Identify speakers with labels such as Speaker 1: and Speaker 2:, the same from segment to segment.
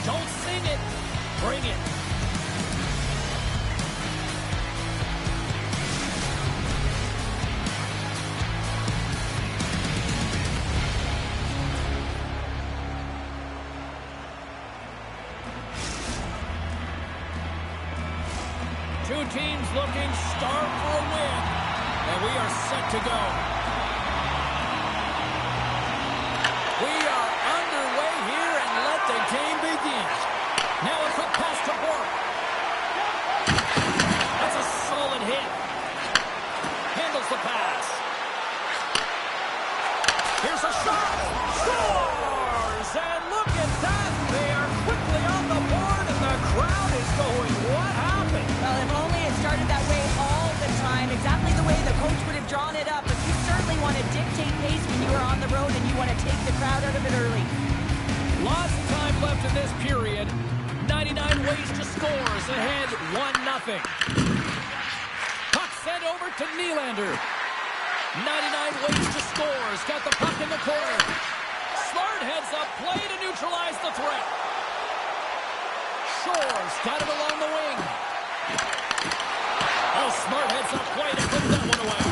Speaker 1: Don't sing it. Bring it. Two teams looking starved for a win, and we are set to go. We are underway here, and let the game begin. Now a quick pass to Bork. That's a solid hit. Handles the pass. Here's a shot. Scores! And look at that. They are quickly on the board, and the crowd is going, what happened?
Speaker 2: Well, if only it started that way all the time, exactly the way the coach would have drawn it up. But you certainly want to dictate pace when you are on the road, and you want to take the crowd out of it early.
Speaker 1: Lots of time left in this period. 99 ways to score is ahead 1-0. Puck sent over to Nylander. 99 ways to score. He's got the puck in the corner. Smart heads up play to neutralize the threat. Shore's got it along the wing. Oh, Smart heads up play to put that one away.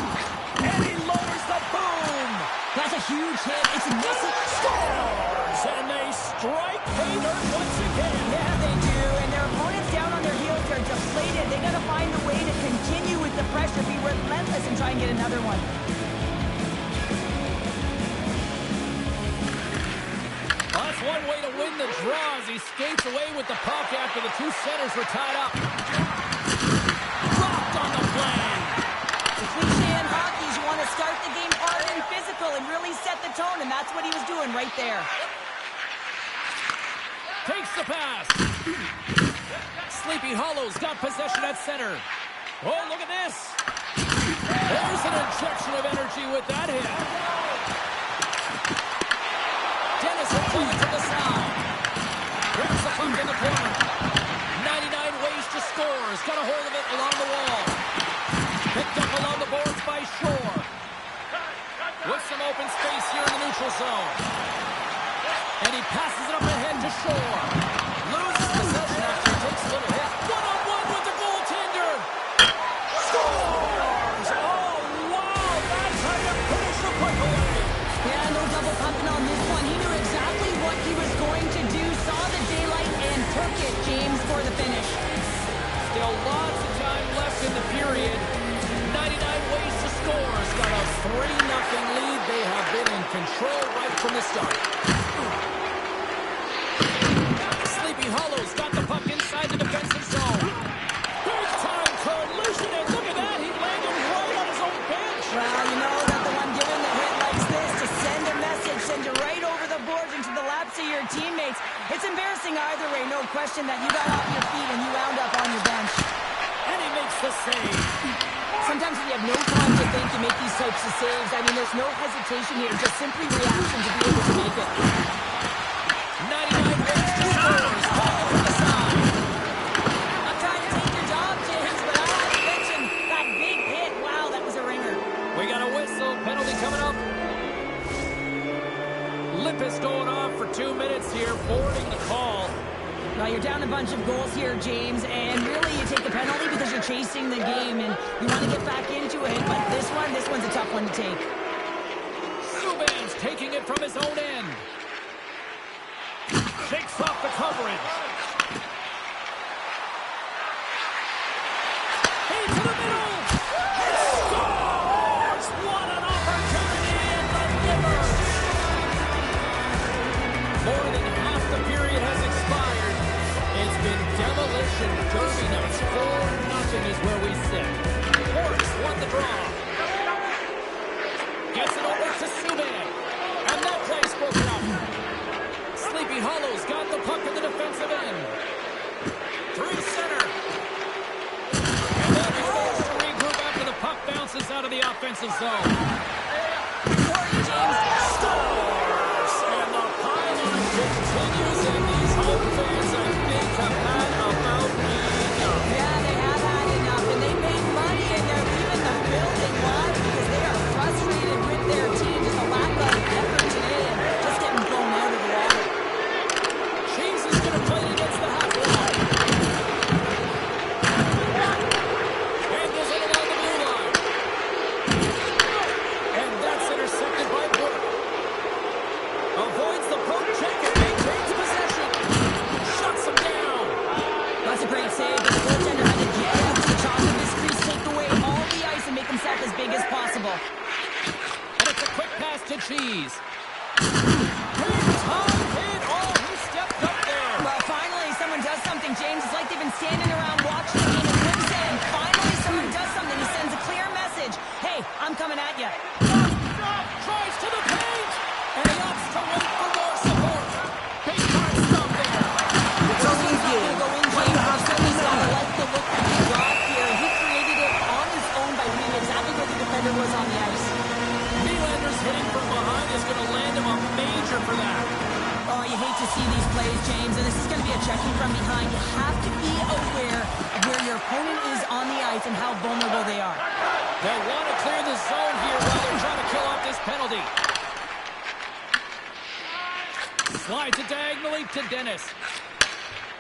Speaker 1: And he lowers the boom.
Speaker 2: That's a huge hit. It's a missing.
Speaker 1: Scores! And they strike Hader once again.
Speaker 2: Yeah, they do. And their opponents down on their heels are deflated. They got to find a way to continue with the pressure, be relentless, and try and get another one.
Speaker 1: That's one way to win the draw as he skates away with the puck after the two centers were tied up. Dropped on the play.
Speaker 2: The cliche in hockey is you want to start the game hard and physical and really set the tone, and that's what he was doing right there.
Speaker 1: Takes the pass. Sleepy Hollow's got possession at center. Oh, look at this. There's an injection of energy with that hit. Dennis will play it to the side. Grabs the puck in the corner. 99 ways to score. He's got a hold of it along the wall. Picked up along the boards by Shore. With some open space here in the neutral zone. And he passes it up ahead to Shore. Loses possession after he takes a little hit. One-on-one with the goaltender. Scores! Oh, wow! That's how you finish the breakaway.
Speaker 2: Yeah, no double pumping on this one. He knew exactly what he was going to do, saw the daylight, and took it, James, for the finish.
Speaker 1: Still lots of time left in the period. 99 ways to score. It's got a 3-0 lead. They have been in control right from the start. Sleepy Hollow's got the puck inside the defensive zone. Big time collision, and look at that. He landed right on his own bench.
Speaker 2: Well, you know that the one giving the hit likes this to send a message, send you right over the boards into the laps of your teammates. It's embarrassing either way, no question that you got off your feet and you wound up on your bench.
Speaker 1: And he makes the save.
Speaker 2: Sometimes when you have no time to think, you make these types of saves. I mean, there's no hesitation here, just simply reaction to be able to make it.
Speaker 1: 99 ways to score. He's playing it to the side.
Speaker 2: I'm trying to take your job, James, but I have to mention that big hit. Wow, that was a ringer.
Speaker 1: We got a whistle. Penalty coming up. Lippis going off for 2 minutes here, forwarding the call.
Speaker 2: Well, you're down a bunch of goals here, James, and really you take the penalty because you're chasing the game and you want to get back into it, but this one's a tough one to take.
Speaker 1: Subban's taking it from his own end. Shakes off the coverage. Into the middle. He scores! What an opportunity in the liver. More than half the period has expired. It's been demolition derby nights. 4-0 is where we sit. Horse won the draw. Gets it over to Subban. And that play's broken up. Sleepy Hollow's got the puck in the defensive end. Through center. And they'll be forced to regroup after the puck bounces out of the offensive zone.
Speaker 2: Sorry, James.
Speaker 1: Scores! And the pylon continues, and these home fans, I think, have had about enough.
Speaker 2: Yeah, they have had enough, and they made money, and they're leaving the building. Why? Because they are frustrated with their team. Just a lack of effort today and just getting blown out of the water.
Speaker 1: Chase is going to play
Speaker 2: standing around watching the game in quicksand. Finally, someone does something. He sends a clear message. Hey, I'm coming at you.
Speaker 1: Drives to the paint, and he opts to wait for more support. Big time stop there.
Speaker 2: It's only a game. Go in, James. He's got to like the look that he got here. He created it on his own by reading exactly where the defender was on the ice.
Speaker 1: Nylander's hitting from behind is going to land him a major for that.
Speaker 2: Oh, you hate to see these plays, James, and this is going to be a checking from behind. You have to be aware of where your opponent is on the ice and how vulnerable they are.
Speaker 1: They want to clear the zone here while they're trying to kill off this penalty. Slides it diagonally to Dennis.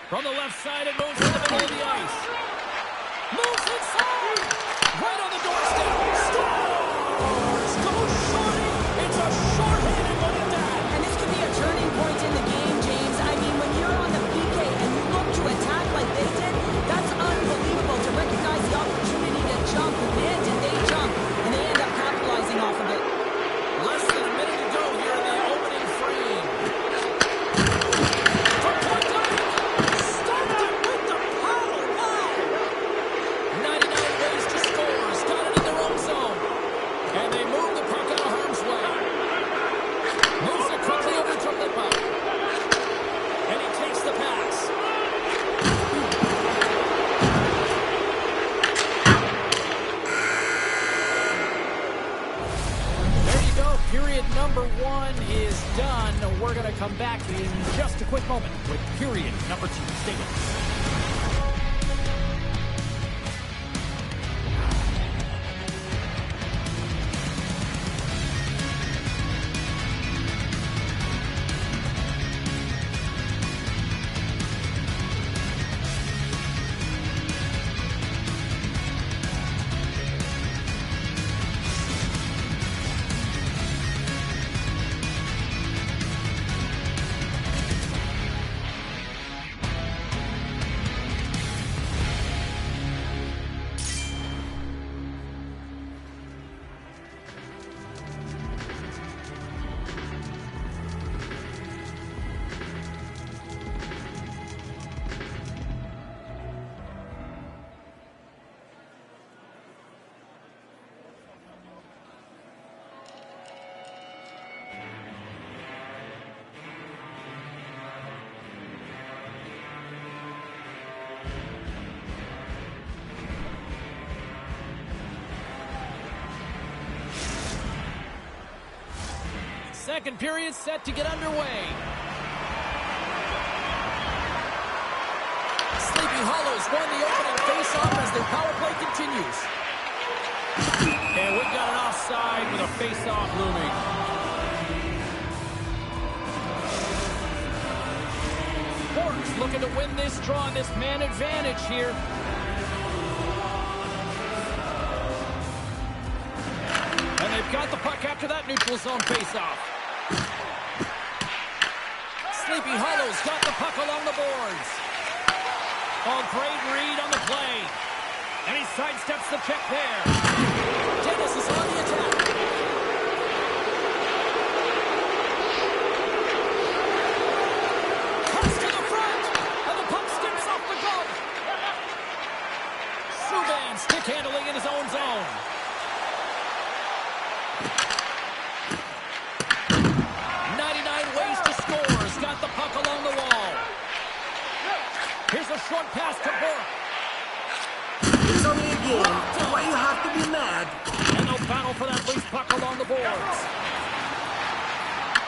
Speaker 1: From the left side, it moves to the middle of the ice. Moves inside! Right on the doorstep! Scores! Goes shorty! It's a short-handed one at that!
Speaker 2: And this could be a turning point in the game, James. I mean, when you're on the PK and you look to attack like they did, that's unbelievable to recognize the opportunity to jump. Man, did they jump, and they end up capitalizing off of it.
Speaker 1: Less than a minute to go here in the opening frame. From point blank! Stopped it with the power! Wow! 99 ways to score. Got it in their own zone. And they move the puck out of harm's way. Moves it quickly over to Lipa. And he takes the pass. There you go. Period number 1 is done. We're going to come back in just a quick moment with period number 2. Stay with us. Second period set to get underway. Sleepy Hollows won the opening face-off as their power play continues. And we got an offside with a face-off looming. Hornets looking to win this draw on this man advantage here. And they've got the puck after that neutral zone face-off. Sleepy Hollows got the puck along the boards. Oh, great read on the play. And he sidesteps the check there. Dennis is on the attack. Cuts to the front. And the puck skips off the glove. Subban stick handling in his own zone. The puck along the wall. Here's a short pass to Burke.
Speaker 3: It's only a game. Why you have to be mad?
Speaker 1: And they'll battle for that loose puck along the boards.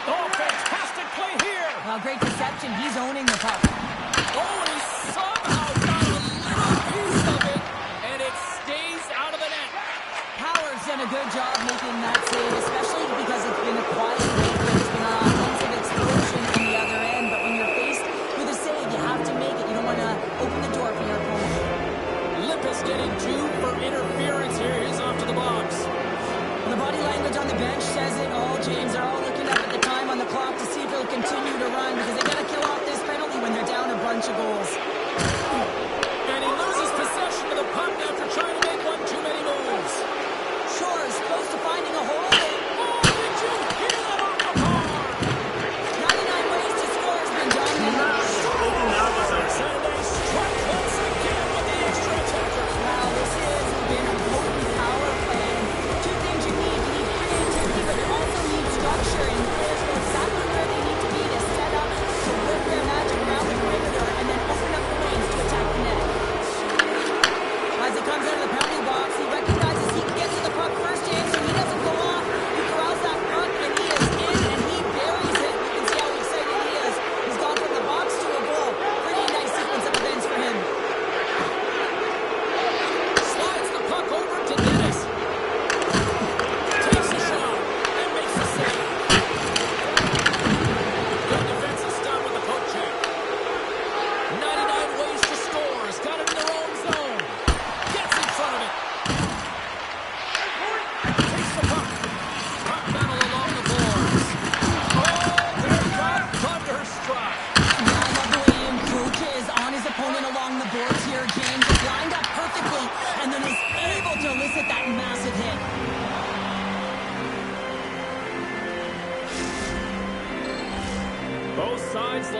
Speaker 1: Oh, fantastic play here.
Speaker 2: Well, great deception. He's owning the puck.
Speaker 1: Oh, and he somehow got a little piece of it, and it stays out of the net.
Speaker 2: Power's done a good job making that save, especially because it's been a quiet break. There's been an offensive explosion on the other end, but when you're faced with a save, you have to make it. You don't want to open the door for your opponent.
Speaker 1: Lippis getting 2 for interference here. He's off to the box.
Speaker 2: The body language on the bench says it all, James. They're all looking up at the time on the clock to see if he'll continue to run because they got to kill off this penalty when they're down a bunch of goals.
Speaker 1: And he loses possession of the puck after trying to make one too many moves.
Speaker 2: Sure, as close to finding a hole.
Speaker 1: Oh, did you hear that off the bar?
Speaker 2: 99 ways to score has been dominated.
Speaker 1: And they strike once again.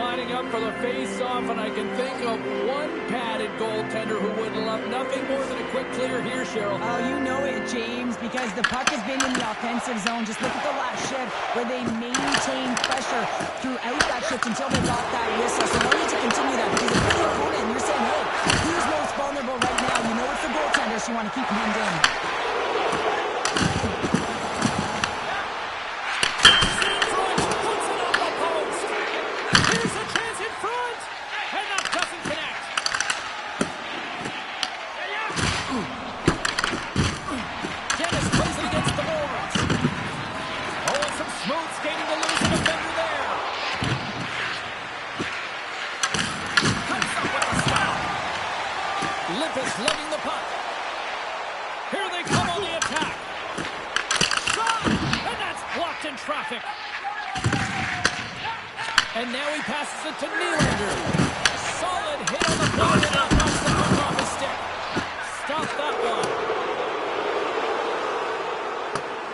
Speaker 1: lining up for the face-off, and I can think of one padded goaltender who would love nothing more than a quick clear here, Cheryl.
Speaker 2: Oh, you know it, James, because the puck has been in the offensive zone. Just look at the last shift where they maintained pressure throughout that shift until they got that whistle. So no need to continue that, because if you're the opponent and you're saying, hey, who's most vulnerable right now? You know it's the goaltender, so you want to keep him hemmed in.
Speaker 1: Lugging the puck. Here they come on the attack. Shot! And that's blocked in traffic. And now he passes it to Nylander. Solid hit on the point and that knocks the puck off his stick. Stop that one.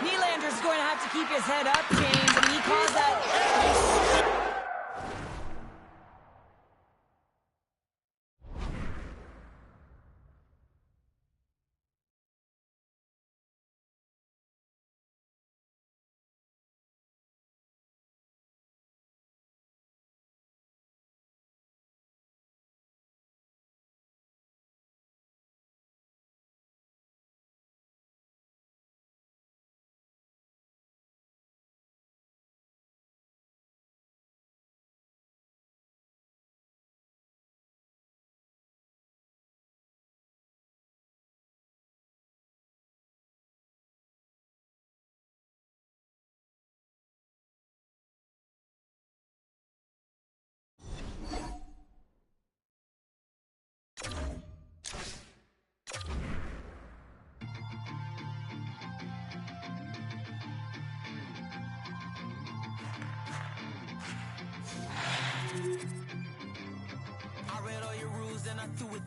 Speaker 2: Nylander's going to have to keep his head up, James. I mean, he caused that.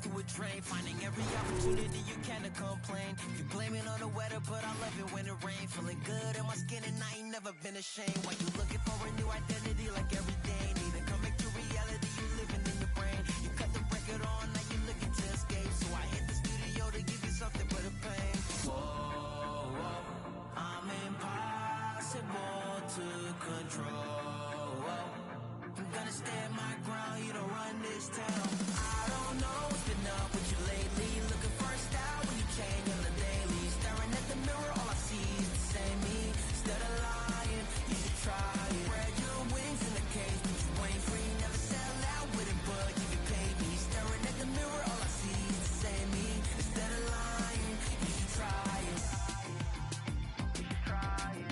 Speaker 4: Through a drain, finding every opportunity you can to complain. You blame it on the weather, but I love it when it rains. Feeling good in my skin and I ain't never been ashamed. Why you looking for a new identity like every day? Need to come back to reality, you living in your brain. You cut the record on, now you looking to escape. So I hit the studio to give you something but a pain. Whoa, whoa, I'm impossible to control. I'm gonna stand my ground, you don't run this town. I don't know what's been up with you lately. Looking for a style when you change on the daily. Staring at the mirror, all I see is the same me. Instead of lying, you should try it. Spread your wings in the cage, but you ain't free. Never sell out with it, but you can pay me. Staring at the mirror, all I see is the same me. Instead of lying, you should try it. Try it.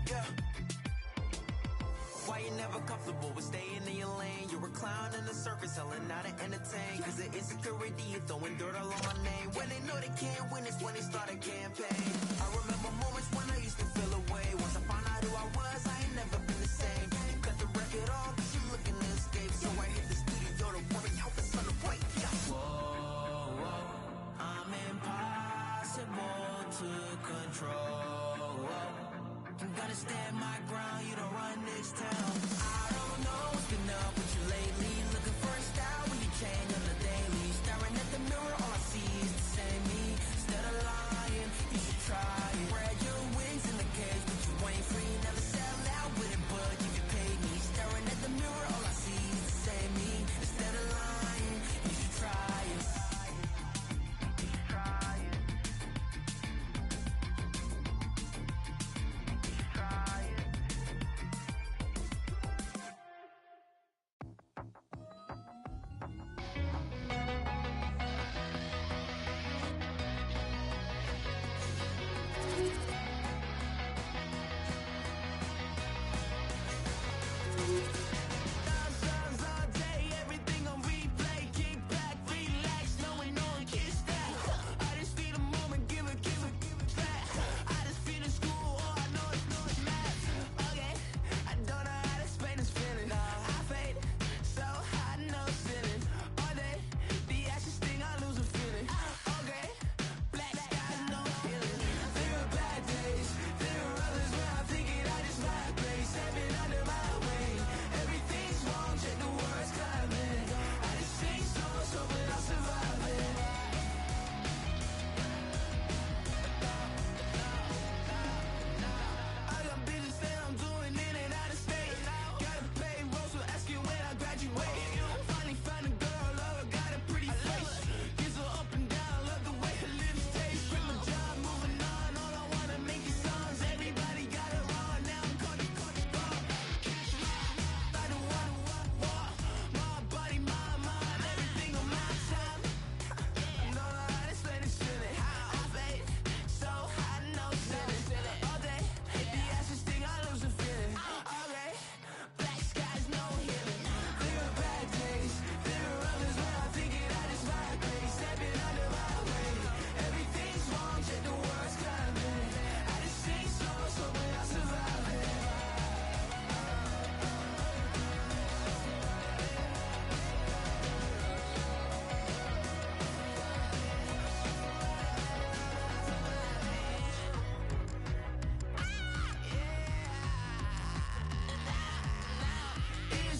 Speaker 4: Yeah. Why you never comfortable with staying in your lane? You're a clown in the circus, selling out to entertain. Cause the insecurity, you throwing dirt all on my name. When they know they can't win, it's when they start a campaign. I remember moments when I used to feel away. Once I found out who I was, I ain't never been the same. Cut the record off, cause you looking to escape. So I hit the studio to worry out the sun to break. Yeah. Whoa, whoa, I'm impossible to control. I'm gonna stand my ground, you don't run this town. I don't know what's been up with you lately. Looking for a style when you change on the daily. Staring at the mirror, all I see is the same me. Instead of lying, you should try it. Spread your wings in the cage, but you ain't free. Never sell out with it, but you can pay me. Staring at the mirror, all I see is the same me. Instead of lying, you should try it. Try it. Try it.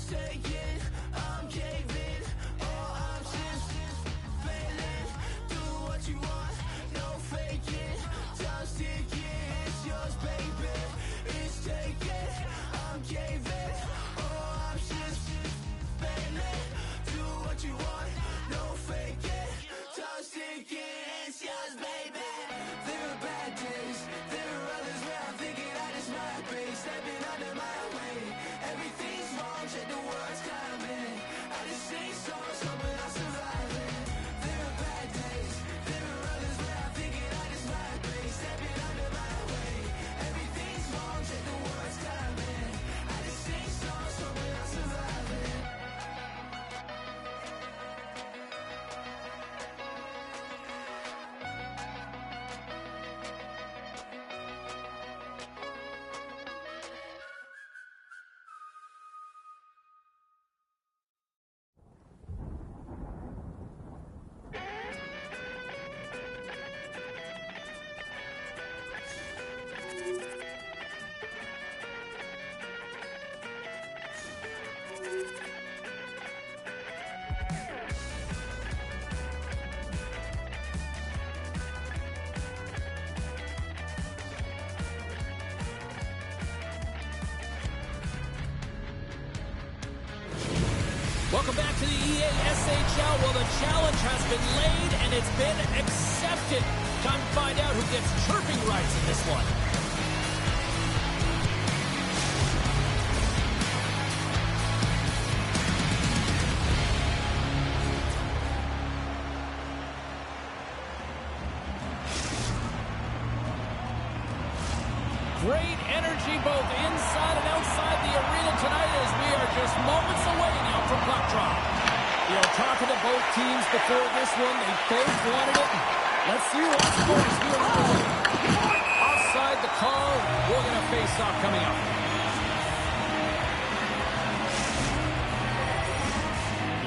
Speaker 4: It's taking, I'm caving, all options failing. Do what you want, no faking. Time's ticking, it's yours, baby. It's taking, I'm caving, all options failing. Do what you want, no faking. Time's ticking, it's yours, baby. There are bad days, there are others where I'm thinking I just might be stepping under my way. Everything's wrong, check the words coming. I just sing songs, hoping I'll survive it. There are bad days, there are others where I'm thinking I just might be stepping under my way. Everything's wrong, check the words coming. I just sing songs, hoping I'll survive it.
Speaker 1: Welcome back to the EA SHL. Well, the challenge has been laid and it's been accepted. Time to find out who gets chirping rights in this one. Great energy both inside and outside the arena tonight as we are just moments away now from puck drop. You know, talking to both teams before this one, they both wanted it. Let's see what scores here on the way. Offside the call. We're going to face off coming up.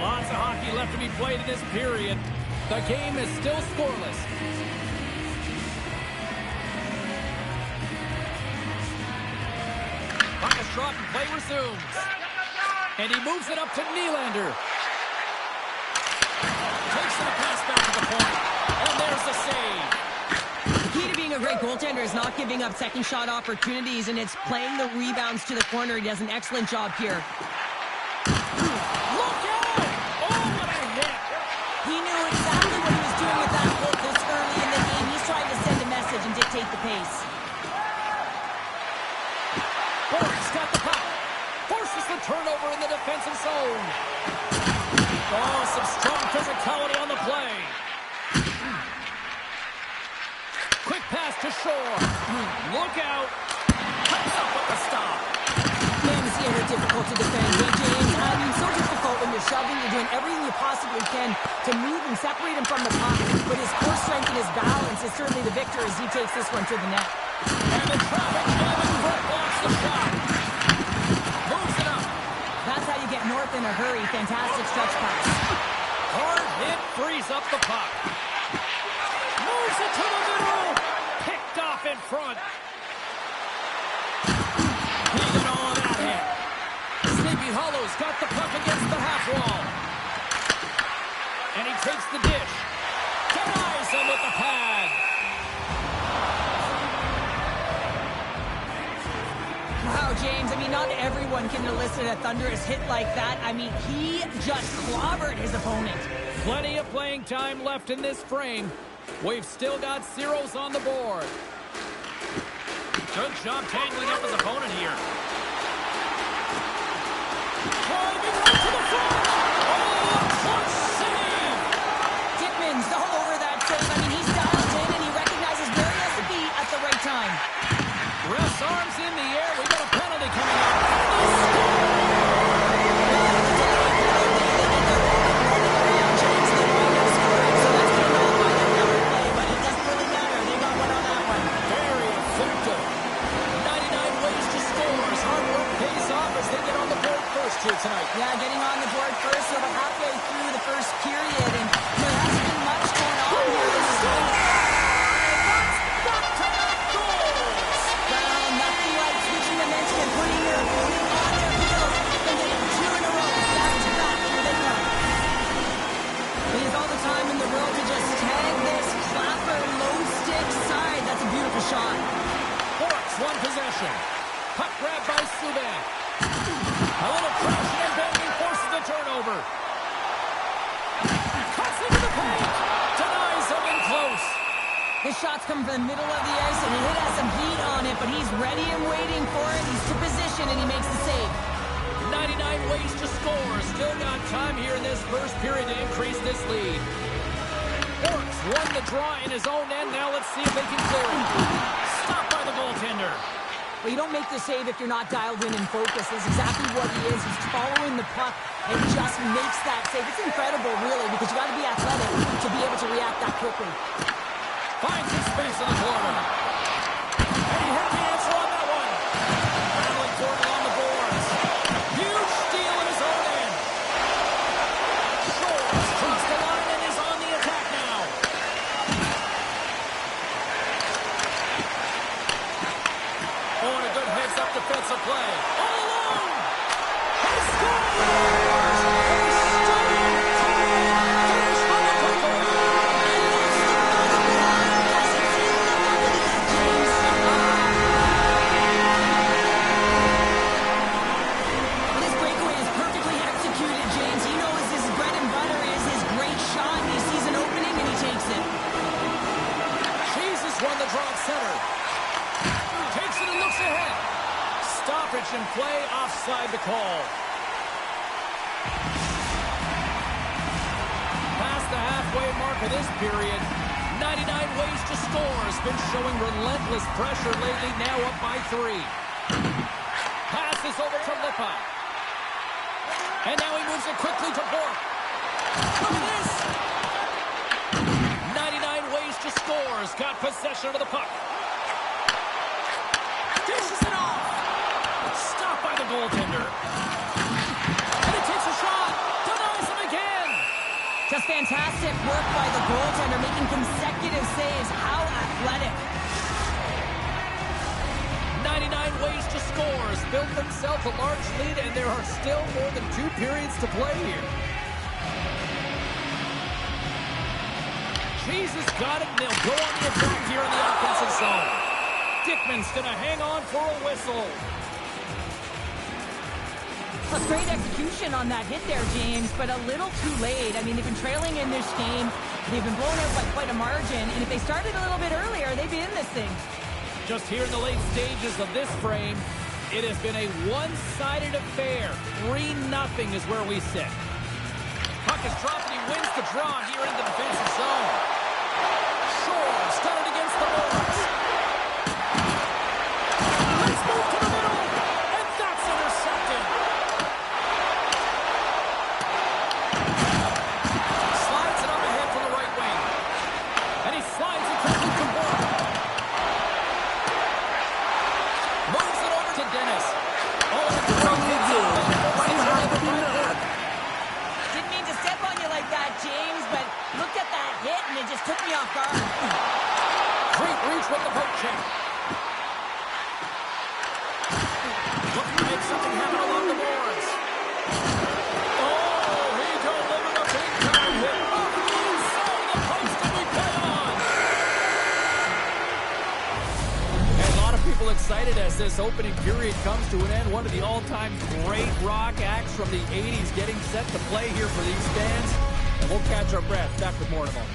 Speaker 1: Lots of hockey left to be played in this period. The game is still scoreless. Drop and play resumes. And he moves it up to Nylander. Takes it a pass back to the point. And there's the save.
Speaker 2: The key to being a great goaltender is not giving up second shot opportunities, and it's playing the rebounds to the corner. He does an excellent job here.
Speaker 1: Look out! Oh, what a hit!
Speaker 2: He knew exactly what he was doing with that goal this early in the game. He's trying to send a message and dictate the pace.
Speaker 1: Boris got the puck. Forces the turnover in the defensive zone. Oh, some strong physicality on the play. Quick pass to Shore. Look out. Comes up with the stop.
Speaker 2: Man, is he ever difficult to defend. Hey, James, so difficult when you're shoving. You're doing everything you possibly can to move and separate him from the puck. But his core strength and his balance is certainly the victor as he takes this one to the net.
Speaker 1: And the traffic jam in front blocks the shot. Moves it up.
Speaker 2: That's how you get north in a hurry. Fantastic stretch pass.
Speaker 1: Hard hit frees up the puck. Moves it to the middle. Picked off in front. Hanging on that hit. Sleepy Hollow's got the puck against the half wall. And he takes the dish. Denies him with the pad.
Speaker 2: Wow, James, I mean, not everyone can elicit a thunderous hit like that. I mean, he just clobbered his opponent.
Speaker 1: Plenty of playing time left in this frame. We've still got zeros on the board. Good job tangling up his opponent here. Driving right to the front. Oh, clutch save.
Speaker 2: Dickman's all over that save. I mean, he's dialed in and he recognizes where he has to be at the right time.
Speaker 1: Ref's arms in the air. We got a penalty coming up. Very effective. 99 ways to score. His hard work pays off as they get on the board first here tonight.
Speaker 2: Yeah, getting on the board first, so we're halfway through the first period, and there hasn't been much going on here. This is going nothing like switching momentum and putting your opponent on their heels and getting 2-0
Speaker 1: Subban. A little crashing and banging forces the turnover. Cuts into the paint. Denies him in close.
Speaker 2: His shots come from the middle of the ice, and it has some heat on it, but he's ready and waiting for it. He's to position, and he makes the save.
Speaker 1: 99 ways to score. Still got time here in this first period to increase this lead. Orks won the draw in his own end. Now let's see if they can clear it. Stopped by the goaltender.
Speaker 2: Well, you don't make the save if you're not dialed in and focused. That's exactly what he is. He's following the puck and just makes that save. It's incredible, really, because you got to be athletic to be able to react that quickly.
Speaker 1: Finds some space in the corner. And he had the answer on that one. Battling for it along the boards. Huge steal in his own end. Shores crossed the line and is on the attack now. Oh, and a good heads-up defensive play. All alone! He scores! Won the draw at center. Takes it and looks ahead. Stoppage and play, offside the call. Past the halfway mark of this period, 99 ways to score has been showing relentless pressure lately, now up by 3. Passes over to Lipa. And now he moves it quickly to Bork. Look at this! Scores, got possession of the puck. Dishes it off. Stopped by the goaltender. And he takes a shot. Denies him again.
Speaker 2: Just fantastic work by the goaltender, making consecutive saves. How athletic.
Speaker 1: 99 ways to score has built themselves a large lead, and there are still more than 2 periods to play here. Jesus got it, and they'll go on the attack here in the offensive zone. Dickman's going to hang on for a whistle.
Speaker 2: A great execution on that hit there, James, but a little too late. I mean, they've been trailing in this game. They've been blown out by quite a margin, and if they started a little bit earlier, they'd be in this thing.
Speaker 1: Just here in the late stages of this frame, it has been a one-sided affair. 3-0 is where we sit. Puck is dropped, and he wins the draw here in the defensive zone. Shores got it against the boards. Let's move to the middle, and that's intercepted. Slides it up ahead from the right wing. And he slides it quickly to Bork. Moves it over to Dennis. Oh,
Speaker 3: Why you have to be mad?
Speaker 2: Didn't mean to step on you like that, James, but looked at that hit, and it just took me off guard.
Speaker 1: Great reach with the poke check. Looking to make something happen along the boards. Oh, he delivered a big-time hit. Inside the post, and we play on. And a lot of people excited as this opening period comes to an end. One of the all-time great rock acts from the 80s getting set to play here for these fans. And we'll catch our breath. Back with more in a moment.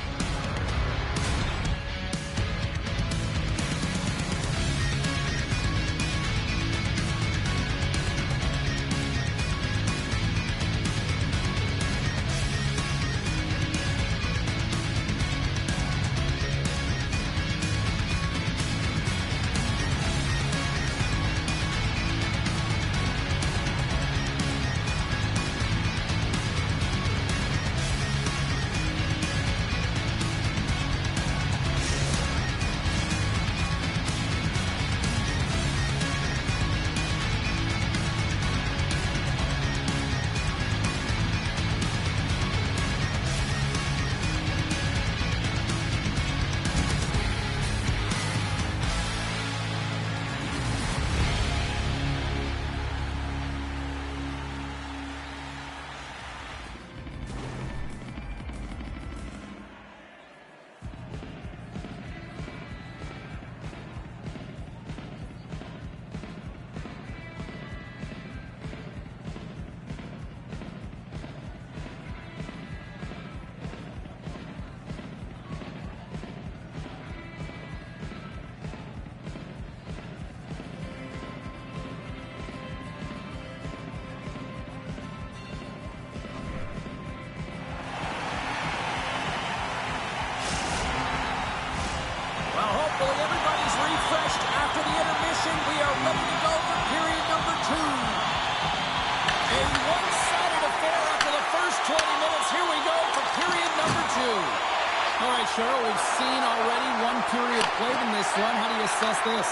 Speaker 1: Cheryl, we've seen already one period played in this run. How do you assess this?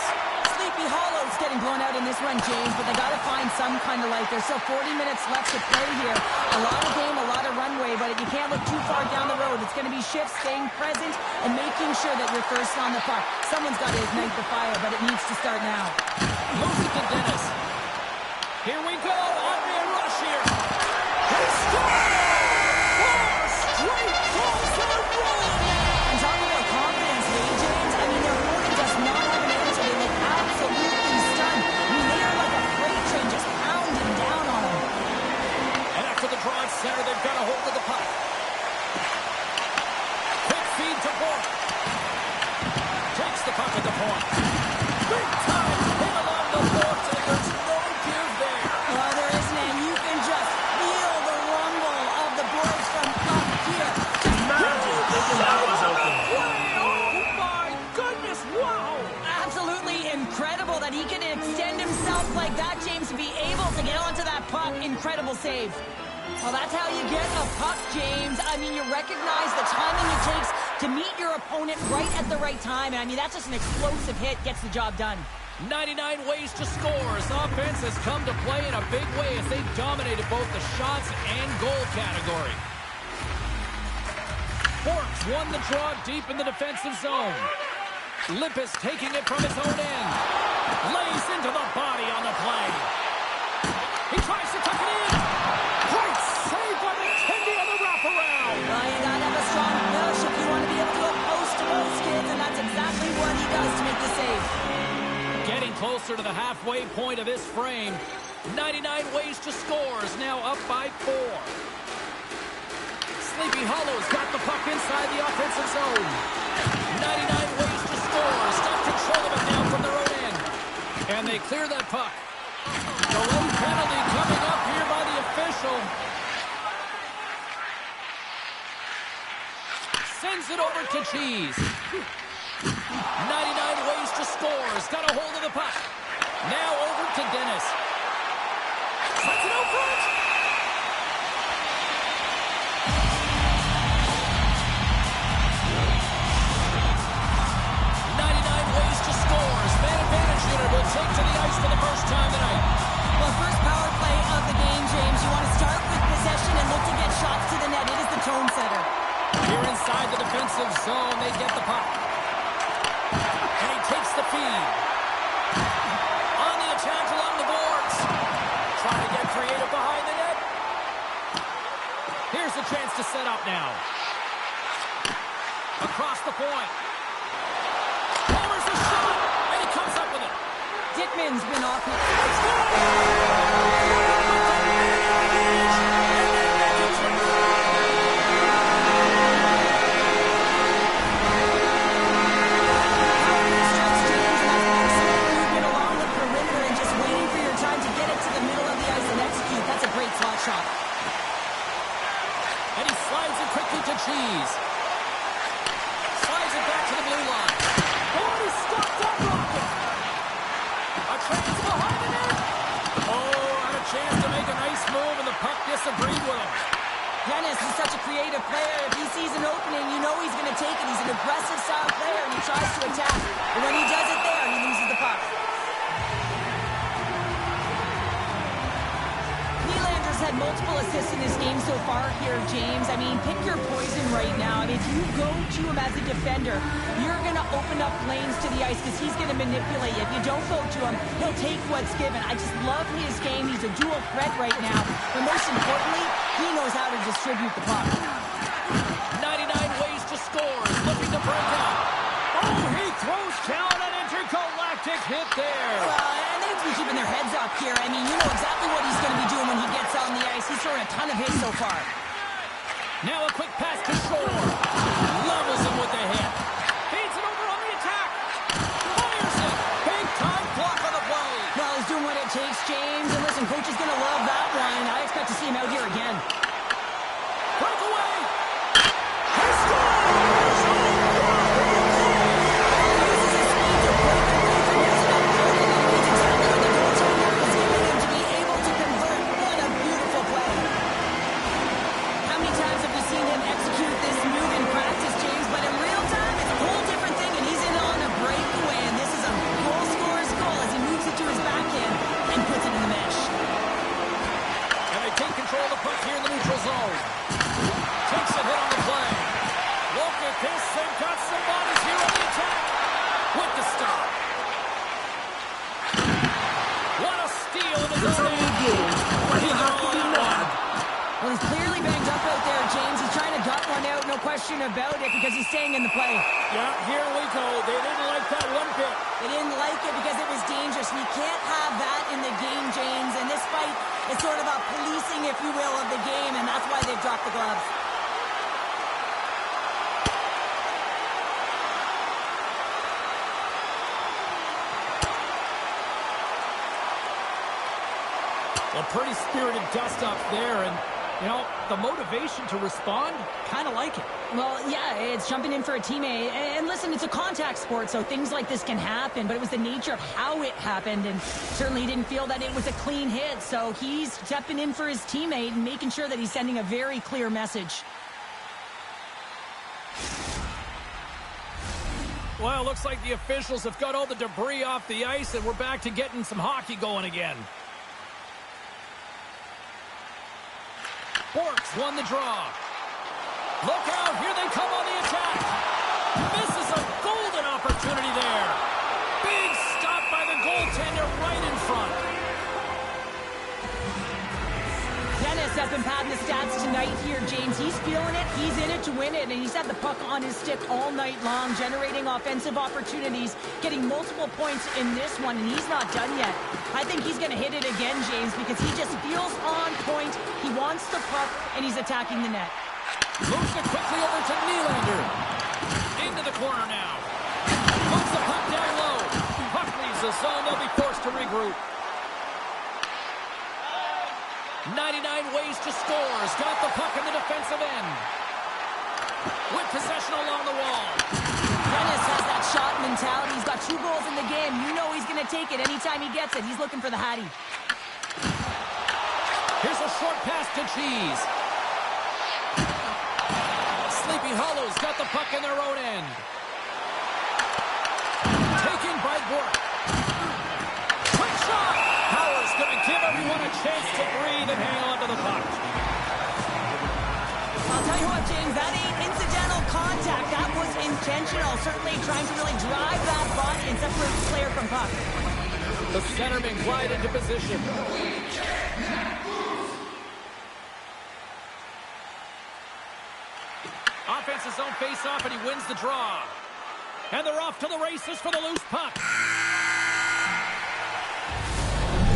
Speaker 2: Sleepy Hollow's getting blown out in this run, James, but they got to find some kind of life. There's still 40 minutes left to play here. A lot of game, a lot of runway, but you can't look too far down the road. It's going to be shifts, staying present, and making sure that you're first on the puck. Someone's got to ignite the fire, but it needs to start now.
Speaker 1: Moves it to Dennis. Here we go. Andre rush here. He scores! 4 straight goals in a row!
Speaker 2: And talking about confidence, hey, James, I mean, their opponent does not have an answer. They look absolutely stunned. I mean, they are like a freight train just pounding down on them.
Speaker 1: And after the draw at center, they've got a hold of the puck. Quick feed to Bork. Takes the puck at the point. Big time hit along the boards, and there's no give there.
Speaker 2: Well, there isn't, and you can just feel the rumble of the boards from up here.
Speaker 3: Imagine thinking that was open.
Speaker 1: Oh my goodness, wow!
Speaker 2: Absolutely incredible that he can extend himself like that, James, to be able to get onto that puck. Incredible save. Well, that's how you get a puck, James. I mean, you recognize the timing it takes to meet your opponent right at the right time. And I mean, that's just an explosive hit, gets the job done.
Speaker 1: 99 ways to score as offense has come to play in a big way as they've dominated both the shots and goal category. Bork's won the draw deep in the defensive zone. Lippis taking it from his own end. Lays into the body on the play. He tries to tuck it in. Great save by McKenzie on the wraparound.
Speaker 2: Well, you gotta have a strong push if you want to be able to go post-to-post, kids, and that's exactly what he does to make the save.
Speaker 1: Getting closer to the halfway point of this frame. 99 ways to score is now up by 4. Sleepy Hollow's got the puck inside the offensive zone. 99 ways to score. Got control of it now from their own end. And they clear that puck. Delay penalty coming up here by the official. Sends it over to Cheese. 99 ways to score. Has got a hold of the puck. Now over to Dennis. Cuts it out front. 99 ways to score. Man advantage unit will take to the ice for the first time tonight.
Speaker 2: Well, first power play of the game, James. You want to start with possession and look to get shots to the net. It is the tone setter.
Speaker 1: Here inside the defensive zone, they get the puck. And he takes the feed. On the attack along the boards. Trying to get creative behind the net. Here's a chance to set up now. Across the point. Hammers a shot, and he comes up with it.
Speaker 2: Dickman's been off.
Speaker 1: Shot. And he slides it quickly to Cheese. Slides it back to the blue line. Oh, he stopped that rocket. A chance behind the net. Oh, had a chance to make a nice move, and the puck disagreed with him.
Speaker 2: Dennis is such a creative player. If he sees an opening, you know he's going to take it. He's an aggressive style player, and he tries to attack. But when he does it there, he loses the puck. Had multiple assists in this game so far here, James. I mean, pick your poison right now. I mean, if you go to him as a defender, you're going to open up lanes to the ice because he's going to manipulate you. If you don't go to him, he'll take what's given. I just love his game. He's a dual threat right now. But most importantly, he knows how to distribute the puck.
Speaker 1: 99 ways to score. Is looking to break out. Oh, he throws down an intergalactic hit there.
Speaker 2: And they have to be keeping their heads up here. I mean, you know exactly what he's going to be doing when he gets on the ice. He's throwing a ton of hits so far.
Speaker 1: Now a quick pass to Shore. Levels him with the hit. Feeds it over on the attack. Fires it. Big time block on the play.
Speaker 2: Well, he's doing what it takes, James. And listen, coach is going to love that one. I expect to see him out here again.
Speaker 1: Breakaway. He scores!
Speaker 2: How many times have we seen him execute this move in practice, James? But it really
Speaker 1: zone. Takes a hit on the play. Look at this. They've got some bodies here on the attack. With the stop. What a steal in his
Speaker 3: It's
Speaker 1: own
Speaker 3: only a
Speaker 1: end.
Speaker 3: game. Why do you have to be mad?
Speaker 2: Well, he's clearly banged up out there, James. He's trying to gut one out, no question about it, because he's staying in the play.
Speaker 1: Yeah, here we go. They didn't like that one bit.
Speaker 2: They didn't like it because it was dangerous. And you can't have that in the game, James. And this fight is sort of a policing, if you will, of the game, and that's why they've dropped the gloves.
Speaker 1: Well, pretty spirited dust-up there, and, you know, the motivation to respond, kind of like it.
Speaker 2: Well, yeah, it's jumping in for a teammate. And listen, it's a contact sport, so things like this can happen, but it was the nature of how it happened, and certainly he didn't feel that it was a clean hit, so he's stepping in for his teammate and making sure that he's sending a very clear message.
Speaker 1: Well, looks like the officials have got all the debris off the ice, and we're back to getting some hockey going again. Borks won the draw. Look out, here they come on the attack. Misses a golden opportunity there. Big stop by the goaltender right in front.
Speaker 2: Dennis has been padding the stats tonight here, James. He's feeling it, he's in it to win it, and he's had the puck on his stick all night long, generating offensive opportunities, getting multiple points in this one, and he's not done yet. I think he's going to hit it again, James, because he just feels on point. He wants the puck, and he's attacking the net.
Speaker 1: Moves it quickly over to Nylander. Into the corner now. Moves the puck down low. Puck leaves the zone. They'll be forced to regroup. 99 ways to score. Has got the puck in the defensive end. With possession along the wall.
Speaker 2: Dennis has that shot mentality. He's got 2 goals in the game. You know he's going to take it anytime he gets it. He's looking for the Hattie.
Speaker 1: Here's a short pass to Cheese. Sleepy Hollow's got the puck in their own end. Taken by Bork. Quick shot! Howard's going to give everyone a chance to breathe and hang on to the puck.
Speaker 2: I'll tell you what, James, that ain't incidental contact. That was intentional. Certainly trying to really drive that butt and separate the player from puck.
Speaker 1: The centerman glide into position. Offense's zone face-off, and he wins the draw. And they're off to the races for the loose puck.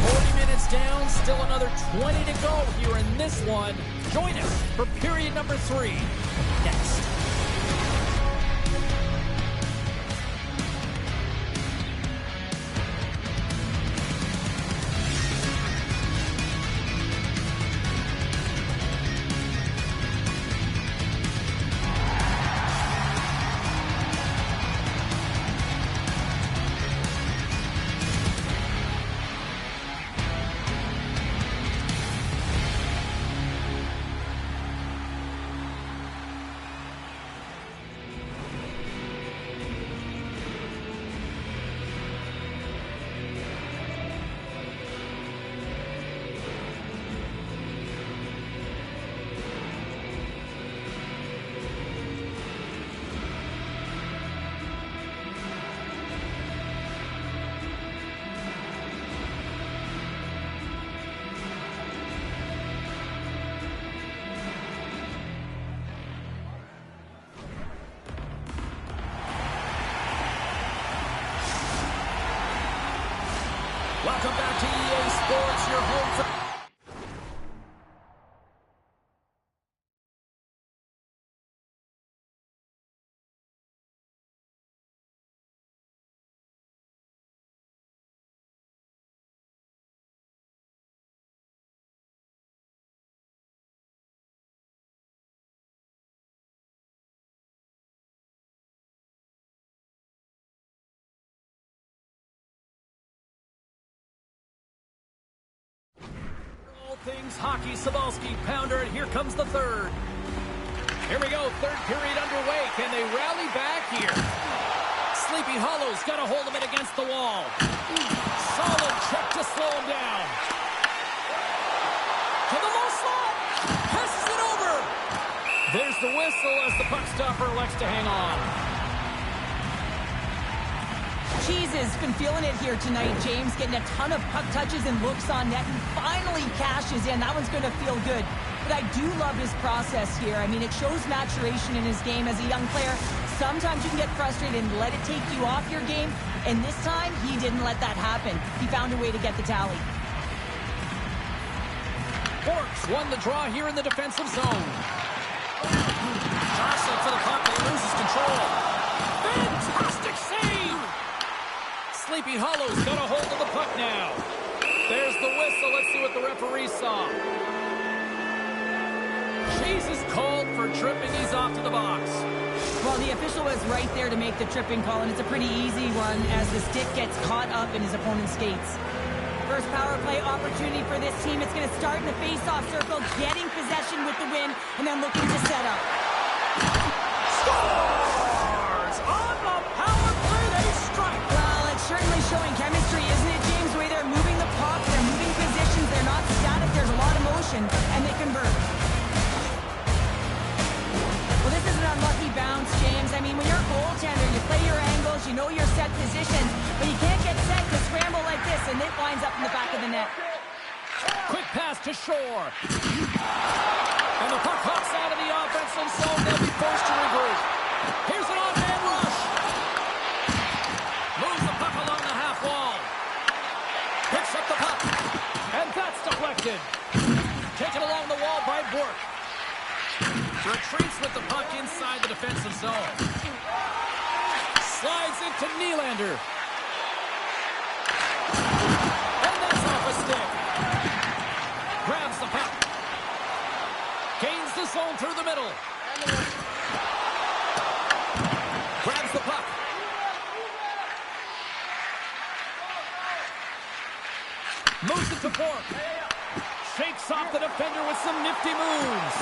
Speaker 1: 40 minutes down, still another 20 to go here in this one. Join us for period number 3 next. Welcome back to EA Sports, your home for... Things hockey, Sabalski, Pounder, and here comes the third. Here we go, third period underway. Can they rally back here? Sleepy Hollow's got a hold of it against the wall. Solid check to slow him down. To the low slot. Passes it There's the whistle as the puck stopper elects to hang on.
Speaker 2: Cheese has been feeling it here tonight, James, getting a ton of puck touches and looks on net, and finally cashes in. That one's going to feel good. But I do love his process here. I mean, it shows maturation in his game as a young player. Sometimes you can get frustrated and let it take you off your game, and this time, he didn't let that happen. He found a way to get the tally.
Speaker 1: Borks won the draw here in the defensive zone. Jostle for the puck, he loses control. Fantastic save! Sleepy Hollow's got a hold of the puck now. There's the whistle. Let's see what the referee saw. Cheese is called for tripping. He's off to the box.
Speaker 2: Well, the official was right there to make the tripping call, and it's a pretty easy one as the stick gets caught up in his opponent's skates. First power play opportunity for this team. It's going to start in the face-off circle, getting possession with the win, and then looking to set up.
Speaker 1: Scores! On the power play, they strike!
Speaker 2: Well, it's certainly showing chemistry, isn't it, James? The way they're moving the puck, they're moving positions, they're not static, there's a lot of motion, and they convert. Well, this is an unlucky bounce, James. I mean, when you're a goaltender, you play your angles, you know your set positions, but you can't get set to scramble like this, and it winds up in the back of the net.
Speaker 1: Quick pass to Shore. And the puck hops out of the offensive zone. They'll be forced to regroup. Here's an on-man rush. Moves the puck along the half wall. Picks up the puck. And that's deflected. Taken along the wall by Bork. Retreats with the puck inside the defensive zone. Slides into Nylander. And that's off a stick. Grabs the puck. Gains the zone through the middle. Grabs the puck. Moves it to Bork. Shakes off the defender with some nifty moves.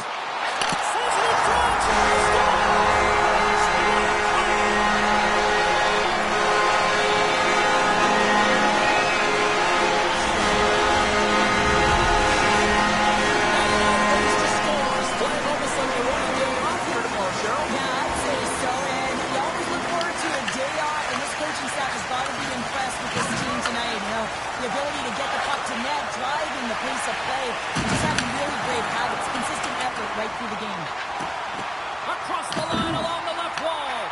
Speaker 1: Sends it in front. Scores!
Speaker 2: The ability to get the puck to net, driving the pace of play, and just having really great habits, consistent effort right through the game.
Speaker 1: Across the line along the left wall.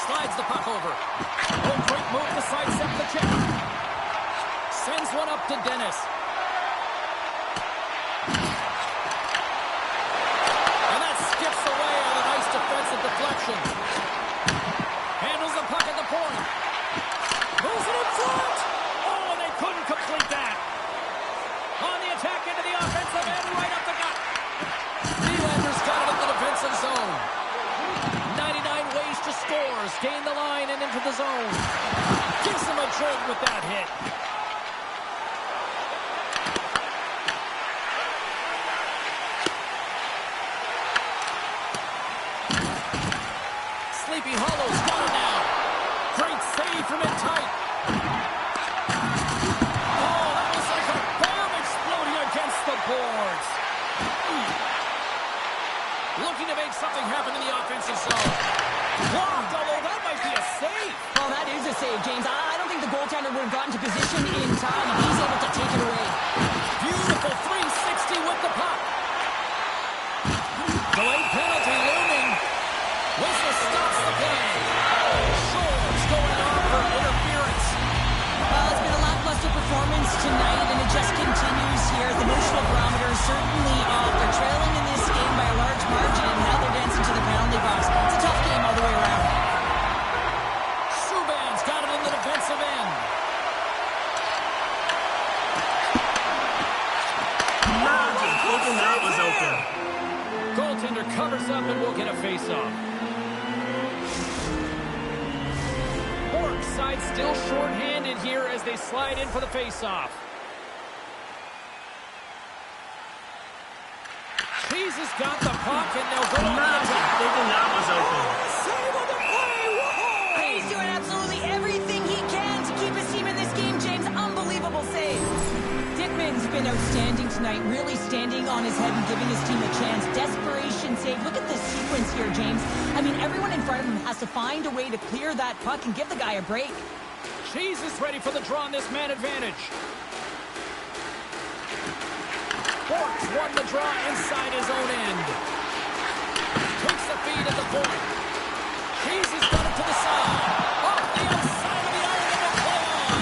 Speaker 1: Slides the puck over. Oh, quick move to sidestep the check. Sends one up to Dennis. And that skips away on a nice defensive deflection. Handles the puck at the point. Moves it in front. Oh, and they couldn't complete that. On the attack into the offensive end, right up the gut. Nylander's got it in the defensive zone. 99 ways to score. Gain the line and into the zone. Gives him a jolt with that hit. Sleepy Hollow's got it now. Great save from in tight. Oh, that was like a bomb exploding against the boards. Looking to make something happen in the offensive zone. Blocked, although that might be a save.
Speaker 2: Well, that is a save, James. I don't think the goaltender would have gotten to position in time, and he's able to take it away.
Speaker 1: Beautiful 360 with the puck. Delayed penalty looming. Whistle stops the play. Shore's going on for interference.
Speaker 2: Well, it's been a lackluster performance tonight, and it just continues here. The emotional barometer is certainly off. They're trailing in this game by a large margin, and now they're dancing to the penalty box. It's a tough game all the way around.
Speaker 1: Subban's got it in the defensive end.
Speaker 3: Magic, hoping that was open.
Speaker 1: Goaltender covers up and will get a face-off. Bork's side still short-handed here as they slide in for the face-off. Cheese has got the puck and they'll go on the
Speaker 3: Magic,
Speaker 1: attack.
Speaker 3: hoping that was open.
Speaker 1: Save on the play! Whoa!
Speaker 2: He's doing absolutely everything he can to keep his team in this game, James. Unbelievable save. Dickman's been outstanding tonight. tonight, really standing on his head and giving his team a chance. Desperation save. Look at this sequence here, James. I mean, everyone in front of him has to find a way to clear that puck and give the guy a break.
Speaker 1: Cheese is ready for the draw on this man advantage. Bork's won the draw inside his own end. Takes the feed at the point. Cheese has done it to the side. Off the outside of the iron and will play on.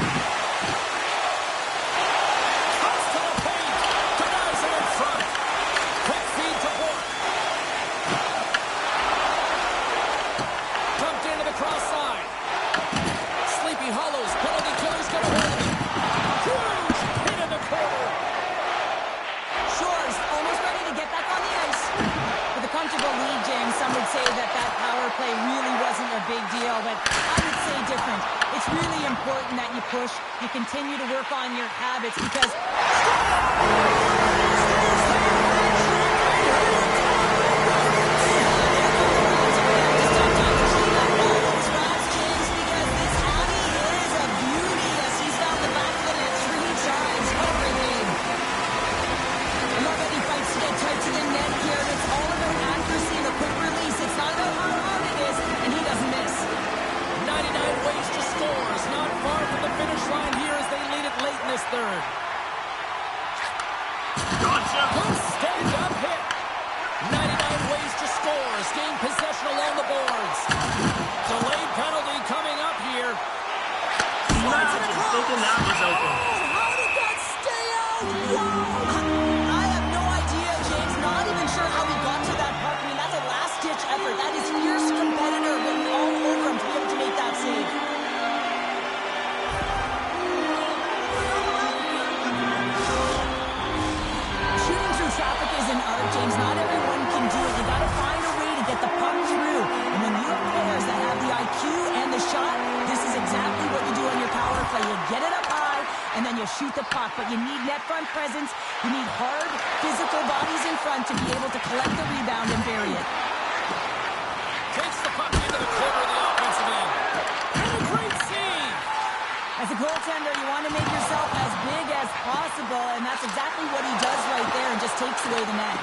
Speaker 1: Cuts to the paint. Denies it in front. Quick feed to Bork. Dumped into the cross side. Sleepy Hollow's penalty killer's got a hold of it. Huge hit in the corner.
Speaker 2: Shores almost ready to get back on the ice. With a comfortable lead, James, some would say that power play really wasn't a big deal, but I would say different. It's really important that you push, you continue to work on your habits because...
Speaker 1: Third. Gotcha. Good stand-up hit. 99 ways to score. Gain possession along the boards. Delayed penalty coming up here.
Speaker 3: Imagine thinking that was open.
Speaker 2: Oh, how did that stay out? Wow. I have no idea, James. Not even sure how he got to that puck. I mean, that's a last-ditch effort. That is fierce competitor written all over him to be able to make that save. Traffic is an art, James. Not everyone can do it. You got to find a way to get the puck through. And when you have players that have the IQ and the shot, this is exactly what you do on your power play. You get it up high, and then you shoot the puck. But you need net front presence. You need hard, physical bodies in front to be able to collect the rebound and bury it.
Speaker 1: Takes the puck into the corner of the offensive end. And a great save!
Speaker 2: As a goaltender, you want to make yourself as big as possible, and that's exactly what he does right there and just takes away the net.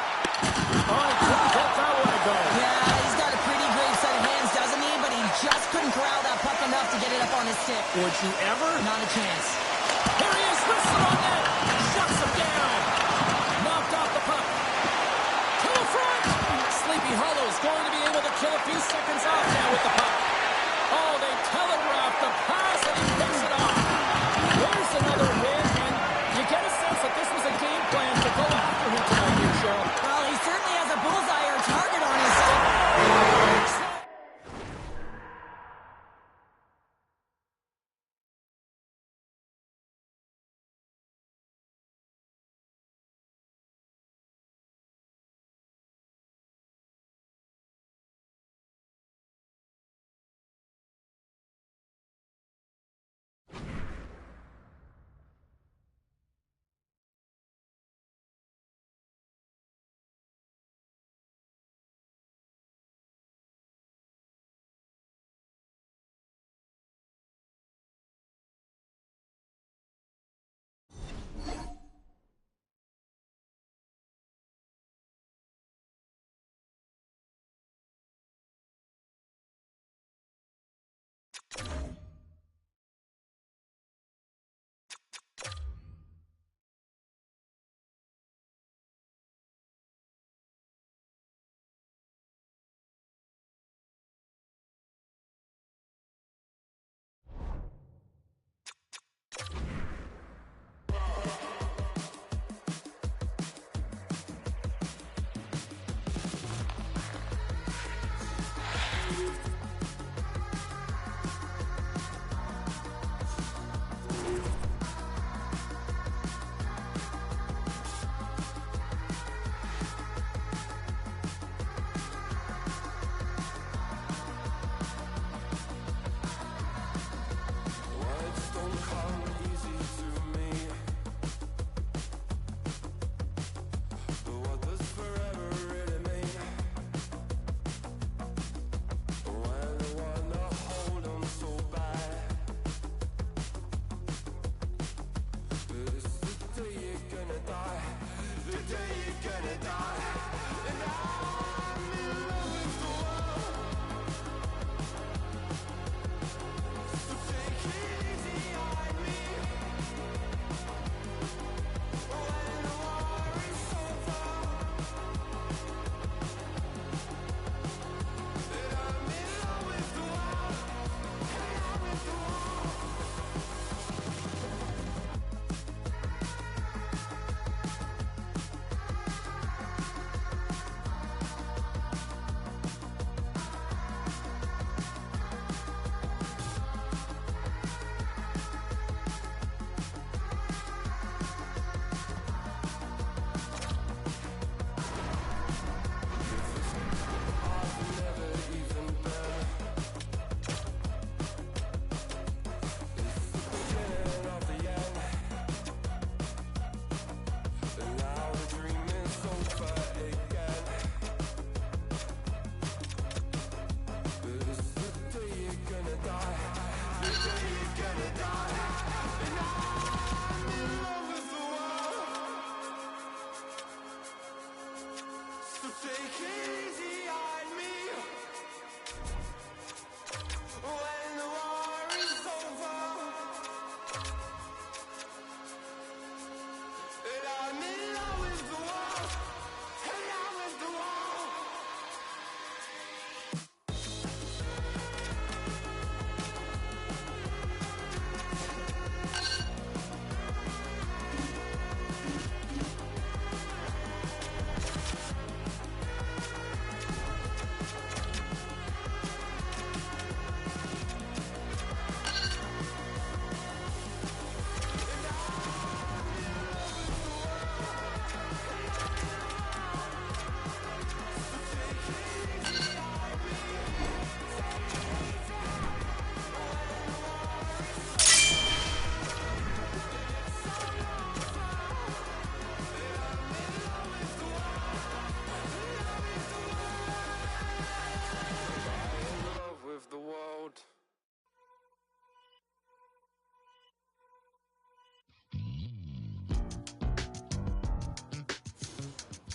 Speaker 1: Oh, he couldn't get that one to go.
Speaker 2: Yeah, he's got a pretty great set of hands, doesn't he? But he just couldn't corral that puck enough to get it up on his stick.
Speaker 1: Would you ever?
Speaker 2: Not a chance.
Speaker 1: Here he is, wrestling on net. Shuts him down. Knocked off the puck. To the front. Sleepy Hollow's going to be able to kill a few seconds off now with the puck. Oh, they telegraphed the pass, and he picks it off. There's another win, and you get a sense that this was a game plan to go after him tonight, here, Cheryl.
Speaker 2: Well, he certainly has a bullseye or target on his side.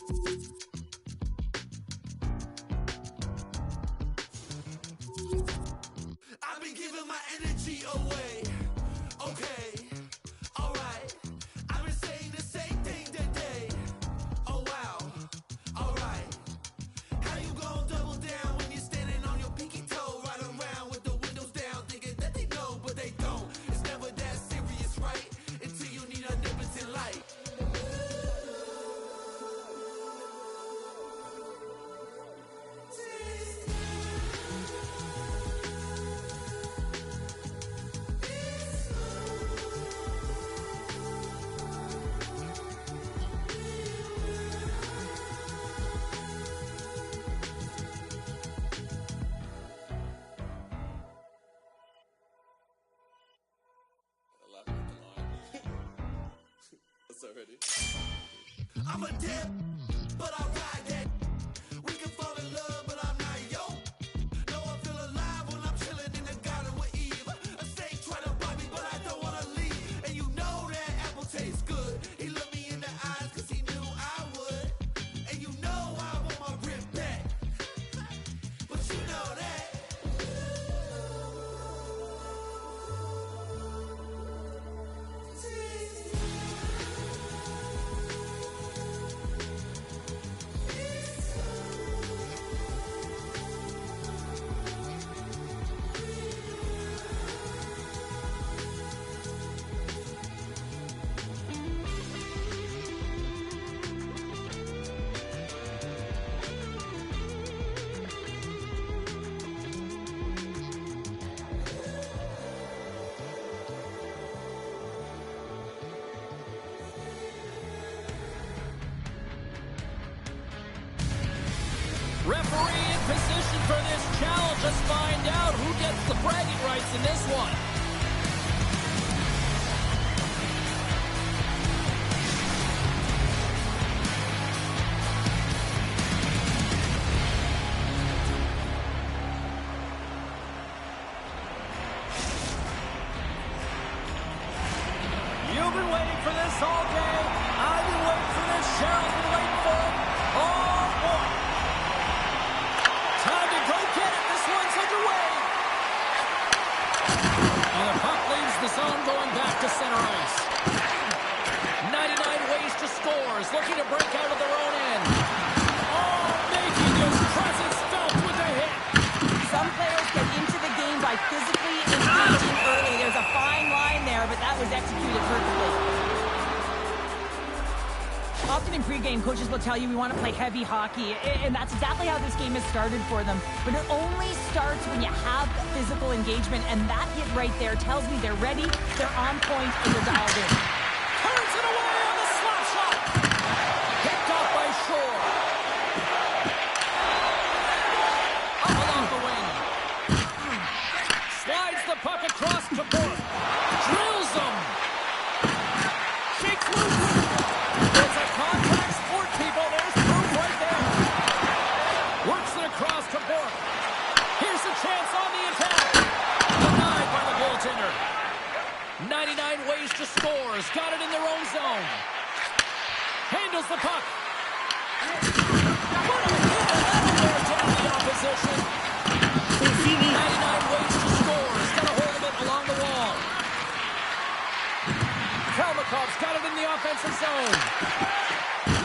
Speaker 4: I've been giving my energy away. Okay, alright. I've been saying the same thing today. Oh wow, alright. How you gon' double down when you're standing on your pinky toe? Right around with the windows down, thinking that they know, but they don't. It's never that serious, right? Until you need a omnipotent light. I'm a dip, but I ride that. We can fall in love, but I'm not yo. No, I feel alive when I'm chilling in the garden with Eve. A snake trying to bite me, but I don't wanna leave. And you know that apple tastes good. He looked me in the eyes cause he knew I would. And you know I want my rip back. But you know that.
Speaker 1: Referee in position for this challenge. Let's find out who gets the bragging rights in this one. You've been waiting for this all day. I've been waiting for this. Cheryl's been waiting for it. Oh, boy. Time to go get it. This one's underway. And the puck leaves the zone going back to center ice. 99 ways to score. Is looking to break out of their own end. Oh, making his presence felt with a hit.
Speaker 2: Some players get into the game by physically engaging early. There's a fine line there, but that was executed perfectly. Often in pregame, coaches will tell you we want to play heavy hockey, and that's exactly how this game has started for them. But it only starts when you have physical engagement, and that hit right there tells me they're ready, they're on point, and they're dialed in.
Speaker 1: Turns it away on the slap shot. Picked off by Shore. Up along the wing. Slides the puck across to Bourque. Drills him. Shakes loose. It's a contact sport, people. There's proof right there. Works it across to Bourque. Here's a chance on the attack. Denied by the goaltender. 99 ways to score. Has got it in their own zone. Handles the puck. What a hit there down the opposition. 99 ways to score. Has got a hold of it along the wall. Kalmakov's got it in the offensive zone.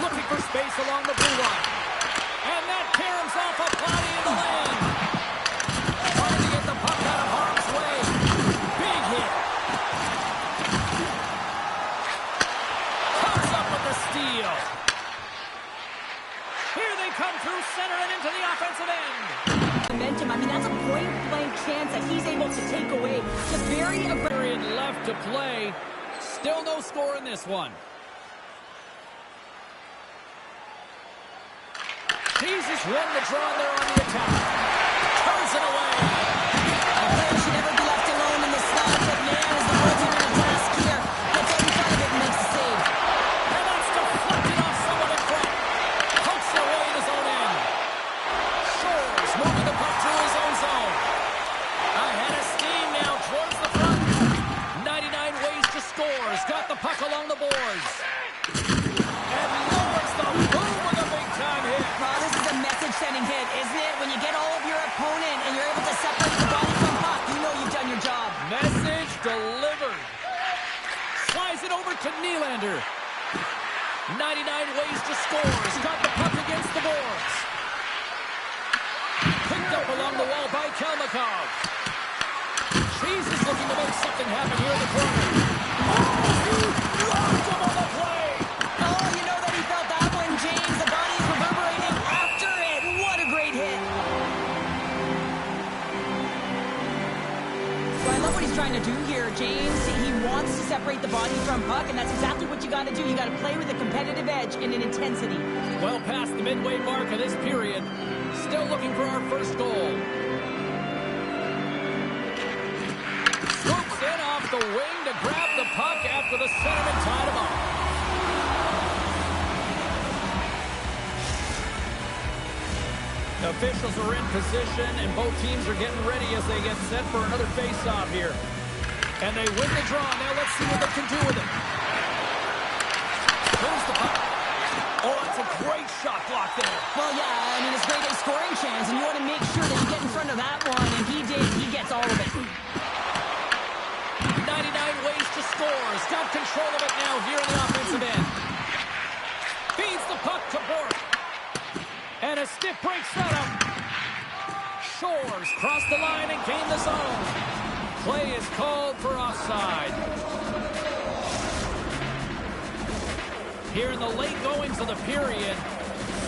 Speaker 1: Looking for space along the blue line. And that caroms off a body in the lane. Trying to get the puck out of harm's way. Big hit. Comes up with the steal. Here they come through center and into the offensive end.
Speaker 2: Momentum, I mean, that's a point-blank chance that he's able to take away. Just very aggressive.
Speaker 1: Period left to play. Still no score in this one. Jesus won the draw there on the attack. Turns it away.
Speaker 2: A player should never be left alone in the slot, but man, is the goaltender in a task here. Gets out in front of it and makes the save.
Speaker 1: And that's deflected off someone in front. Pokes it away in his own end. Shore's moving the puck through his own zone. Ahead of steam now towards the front. 99 ways to score. Has got the puck along the boards. And lowers the boom of the
Speaker 2: exciting hit, isn't it? When you get all of your opponent and you're able to separate the body from puck, you know you've done your job.
Speaker 1: Message delivered. Slides it over to Nylander. 99 ways to score. He's got the puck against the boards. Picked up along the wall by Kalmakov. Cheese is looking to make something happen here in the corner. Oh, he rocked him on the play.
Speaker 2: Oh, you know that he felt that one, James. The body's reverberating after it. What a great hit. So I love what he's trying to do here, James. He wants to separate the body from puck, and that's exactly what you got to do. You got to play with a competitive edge and an intensity.
Speaker 1: Well past the midway mark of this period. Still looking for our first goal. Swoops in off the wing to grab the puck after the centerman tied him up. The officials are in position, and both teams are getting ready as they get set for another face-off here. And they win the draw. Now let's see what they can do with it. There's the puck. Oh, that's a great shot block there.
Speaker 2: Well, yeah, I mean, it's a great scoring chance, and you want to make sure that you get in front of that one, and he did. He gets all of it.
Speaker 1: 99 ways to score. He's got control of it now here in the offensive end. Feeds the puck to Bork. And a stiff break setup. Shores cross the line and gain the zone. Play is called for offside. Here in the late goings of the period,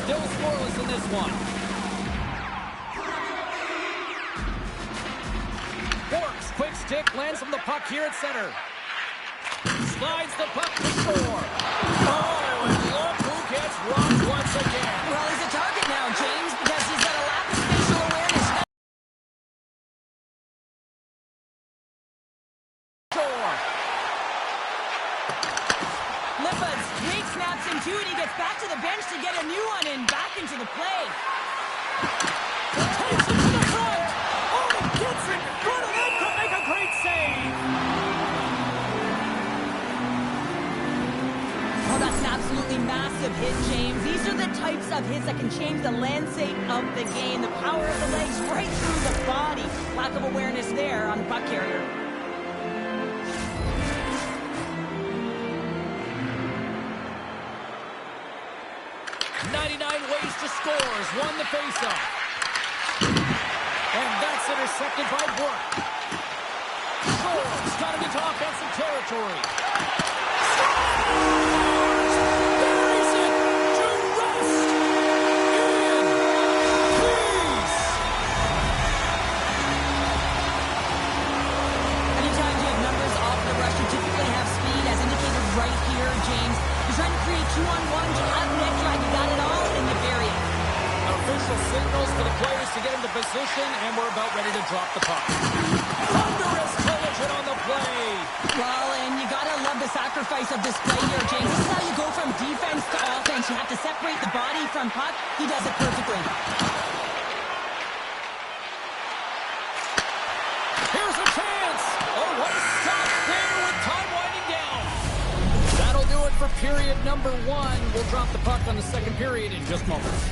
Speaker 1: still scoreless in this one. Bork's quick stick lands from the puck here at center. Slides the puck to Shore. Oh, and look who gets rocked once again.
Speaker 2: Well, he's a target now, James, because he's got a lack of spatial awareness.
Speaker 1: Shore.
Speaker 2: Lippas, Jake snaps in two, and he gets back to the bench to get a new one and back into the play.
Speaker 1: Takes it to the front. Oh, he gets it. Front of them could make a great save.
Speaker 2: Oh, that's an absolutely massive hit, James. These are the types of hits that can change the landscape of the game. The power of the legs right through the body. Lack of awareness there on the puck carrier.
Speaker 1: Ways to score has won the faceoff. And that's intercepted by Bork. Shore's got it into offensive territory. Buries it to rest. In peace.
Speaker 2: Anytime you have numbers off the rush, you typically have speed, as indicated right here, James. You're trying to create 2-on-1, you have net drive, you got it all, and you bury it.
Speaker 1: Official signals for the players to get into position, and we're about ready to drop the puck. Thunderous collision on the play.
Speaker 2: Well, and you gotta love the sacrifice of this play here, James. This is how you go from defense to offense. You have to separate the body from puck. He does it perfectly.
Speaker 1: Here's a chance. Oh, what a stop there with time winding down. That'll do it for period number 1. We'll drop the puck on the second period in just moments.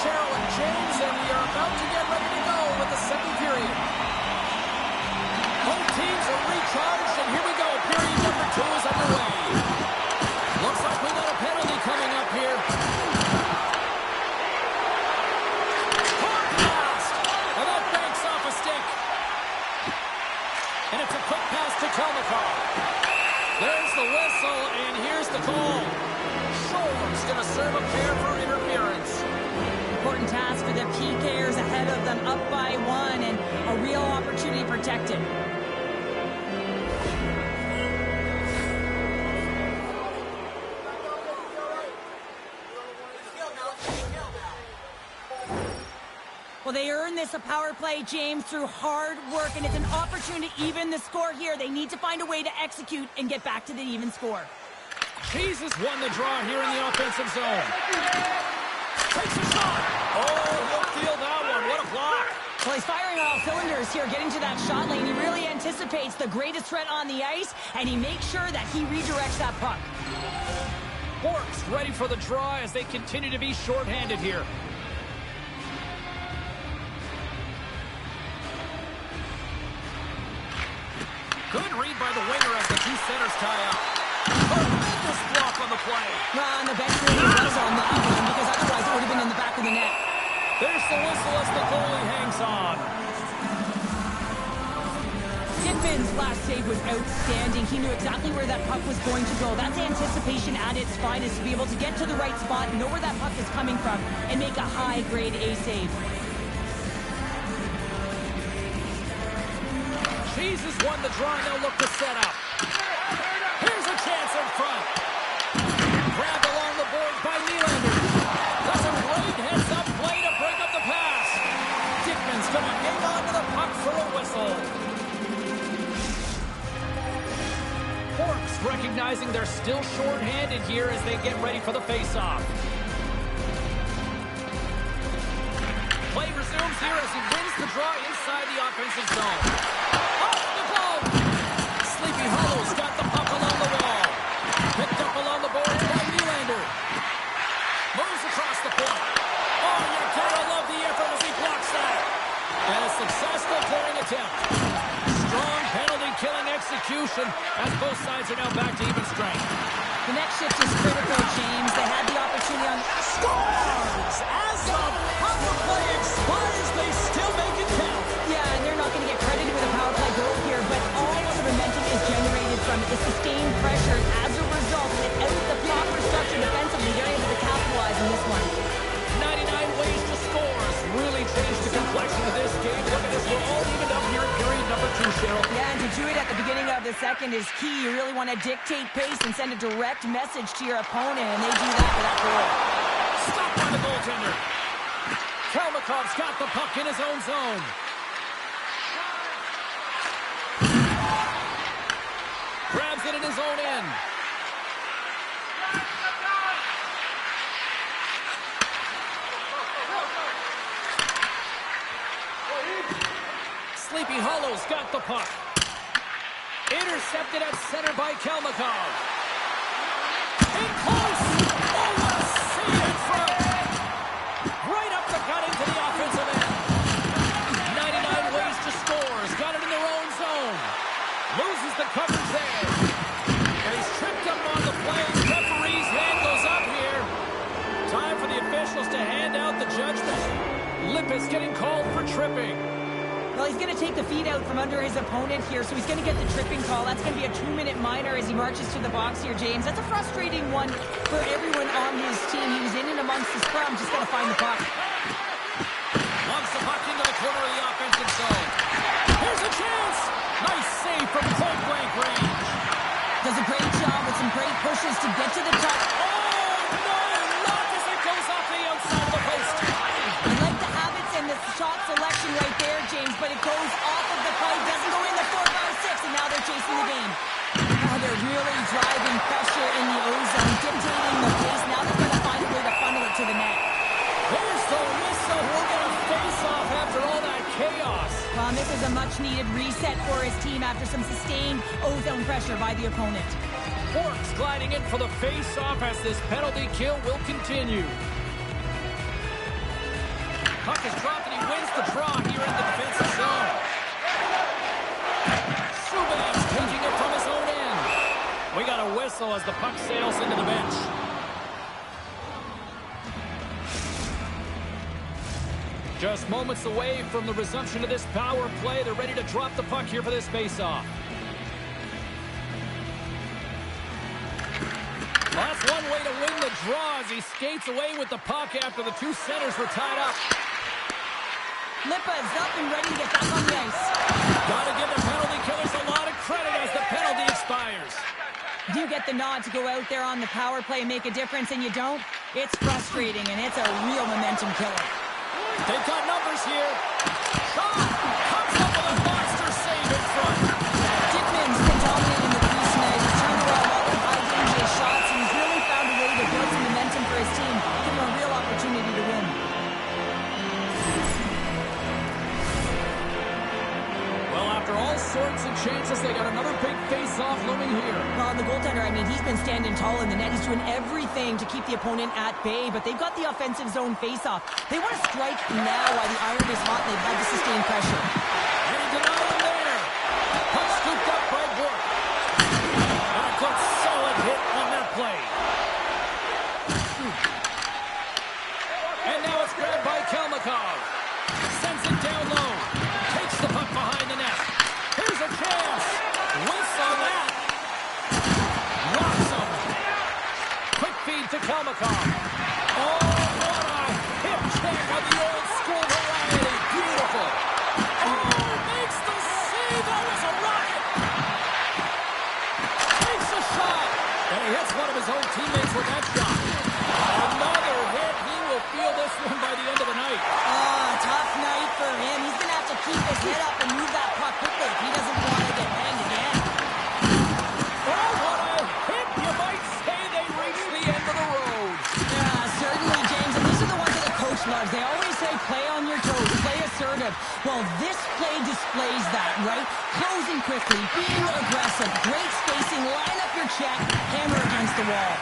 Speaker 1: Cheryl and James, and we are about to get ready to go with the second period. Both teams are recharged, and here we go. Period number 2 is underway. Looks like we got a penalty coming up here. Hard pass, and that banks off a stick. And it's a quick pass to Kelmakov. There's the whistle, and here's the call. Shor's going to serve a pair for interference.
Speaker 2: Important task for the PKers ahead of them, up by 1, and a real opportunity protected. Well, they earned this a power play, James, through hard work, and it's an opportunity to even the score here. They need to find a way to execute and get back to the even score.
Speaker 1: Jesus won the draw here in the offensive zone. Takes a shot. Oh, he'll feel that one. What a block.
Speaker 2: Well, he's firing on all cylinders here, getting to that shot lane. He really anticipates the greatest threat on the ice, and he makes sure that he redirects that puck.
Speaker 1: Bork's ready for the draw as they continue to be shorthanded here. Good read by the winger as the two centers tie up. Tremendous block on the play.
Speaker 2: Well, on the bench really was on the even, because otherwise it would have been in the back of the net.
Speaker 1: There's the whistle as the goalie hangs on.
Speaker 2: Dickman's last save was outstanding. He knew exactly where that puck was going to go. That's anticipation at its finest, to be able to get to the right spot, know where that puck is coming from, and make a high-grade A save.
Speaker 1: Jesus won the draw, and they'll look to set up. Here's a chance in front. Grabbed along the board by Nylander. That's a great heads-up play to break up the pass. Dickman's going to hang on to the puck for a whistle. Bork's recognizing they're still short-handed here as they get ready for the face-off. Play resumes here as he wins the draw inside the offensive zone. Sleepy Hollow's got the puck along the wall. Picked up along the boards by Nylander. Moves across the point. Oh, you gotta love the effort as he blocks that. And a successful clearing attempt. Strong penalty-killing execution as both sides are now back to even strength.
Speaker 2: The next shift is critical, James. They had the opportunity on...
Speaker 1: Scores! As the power play expires, they still make it count.
Speaker 2: Yeah, and they're not going to get credited with a power play goal here, but all the momentum is generated from the sustained pressure. As a result, without the proper structure defensively, they're able to capitalize on this one.
Speaker 1: 99 ways to score has really changed the complexion of this game. Look at this, we're all evened up here in period number 2, Cheryl.
Speaker 2: Yeah, and to do it at the beginning of the second is key. You really want to dictate pace and send a direct message to your opponent, and they do that with that goal.
Speaker 1: Stopped by the goaltender. Kelmakov's got the puck in his own zone. Grabs it in his own end. Sleepy Hollow's got the puck. Intercepted at center by Kelmakov. In close. Oh, what a save in front. Right up the gut into the offensive end. 99 ways to score. Has got it in their own zone. Loses the coverage there. And he's tripped up on the play. Referee's hand goes up here. Time for the officials to hand out the judgment. Lippis getting called for tripping.
Speaker 2: Well, he's going to take the feet out from under his opponent here, so he's going to get the tripping call. That's going to be a 2-minute minor as he marches to the box here, James. That's a frustrating one for everyone on his team. He was in and amongst the scrum, just got to find the puck.
Speaker 1: Wants the puck into the corner of the offensive zone. Here's a chance. Nice save from point-blank range.
Speaker 2: Does a great job with some great pushes to get to the top.
Speaker 1: Oh, no! Not as it goes off the outside of the post.
Speaker 2: I like the habits and the shot selection right there, James, but it goes off of the play, doesn't go in the 4-by-6, and now they're chasing the game. Now they're really driving pressure in the O-zone, dictating the pace. Now they're going to find a way to funnel it to the net.
Speaker 1: Here's the whistle. We're going to face off after all that chaos.
Speaker 2: Well, this is a much-needed reset for his team after some sustained O-zone pressure by the opponent.
Speaker 1: Bork's gliding in for the face-off as this penalty kill will continue. Puck is dropped and he wins the draw here in the defensive zone. Subban's taking it from his own end. We got a whistle as the puck sails into the bench. Just moments away from the resumption of this power play. They're ready to drop the puck here for this face-off. Well, that's one way to win the draw as he skates away with the puck after the two centers were tied up.
Speaker 2: Lippa's up and ready to get back on the ice.
Speaker 1: Gotta give the penalty killers a lot of credit as the penalty expires.
Speaker 2: You get the nod to go out there on the power play and make a difference, and you don't? It's frustrating, and it's a real momentum killer.
Speaker 1: They've got numbers here. Sahl comes up with a monster save in front.
Speaker 2: Dickman's been dominating the crease tonight. He's turned around all the high danger shots, and he's really found a way to build some momentum for his team, give him a real opportunity to win.
Speaker 1: Well, after all sorts of chances, they got another big face-off looming here.
Speaker 2: Well, the goaltender, I mean, he's been standing tall in the net. He's doing everything to keep the opponent at bay, but they've got the offensive zone face-off. They want to strike now while the iron is hot, and they've had to sustain pressure.
Speaker 1: And he denied him there. Puck scooped up by Bourque. And a good solid hit on that play. And now it's grabbed by Kelmakov. Sends it down low. Takes the puck behind the net. Here's a chance. Whiffs on that. Rocks him. Quick feed to Kelmakov. Oh, what a hip check of the old school variety. Beautiful. Oh, makes the save. That was a rocket. Takes a shot. And he hits one of his own teammates with that shot. Another hit. He will feel this one by the end of the night.
Speaker 2: Oh, tough night for him. He's going to have to keep his head up and move that puck quickly if he doesn't want to get banged again.
Speaker 1: Oh, what a hit. You might say they reached the end of the road.
Speaker 2: Yeah, certainly, James. And these are the ones that the coach loves. They always say play on your toes, play assertive. Well, this play displays that, right? Closing quickly, being aggressive, great spacing, line up your check, hammer against the wall.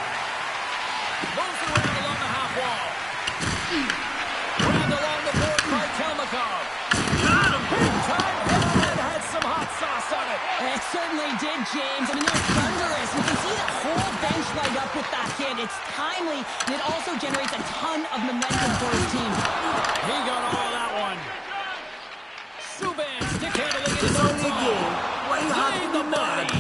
Speaker 1: Moves around along the half wall. Grabbed along the board by Kelmakov.
Speaker 3: Got him!
Speaker 1: Big time hit and had some hot sauce on it.
Speaker 2: It certainly did, James. I mean, it was thunderous. You can see the whole bench light up with that hit. It's timely, and it also generates a ton of momentum for his team.
Speaker 1: He got all of that one. Subban stick handling in
Speaker 3: It's
Speaker 1: his own
Speaker 3: only a
Speaker 1: zone.
Speaker 3: game. Why you have
Speaker 1: Laid
Speaker 3: to
Speaker 1: the
Speaker 3: be mad?
Speaker 1: body.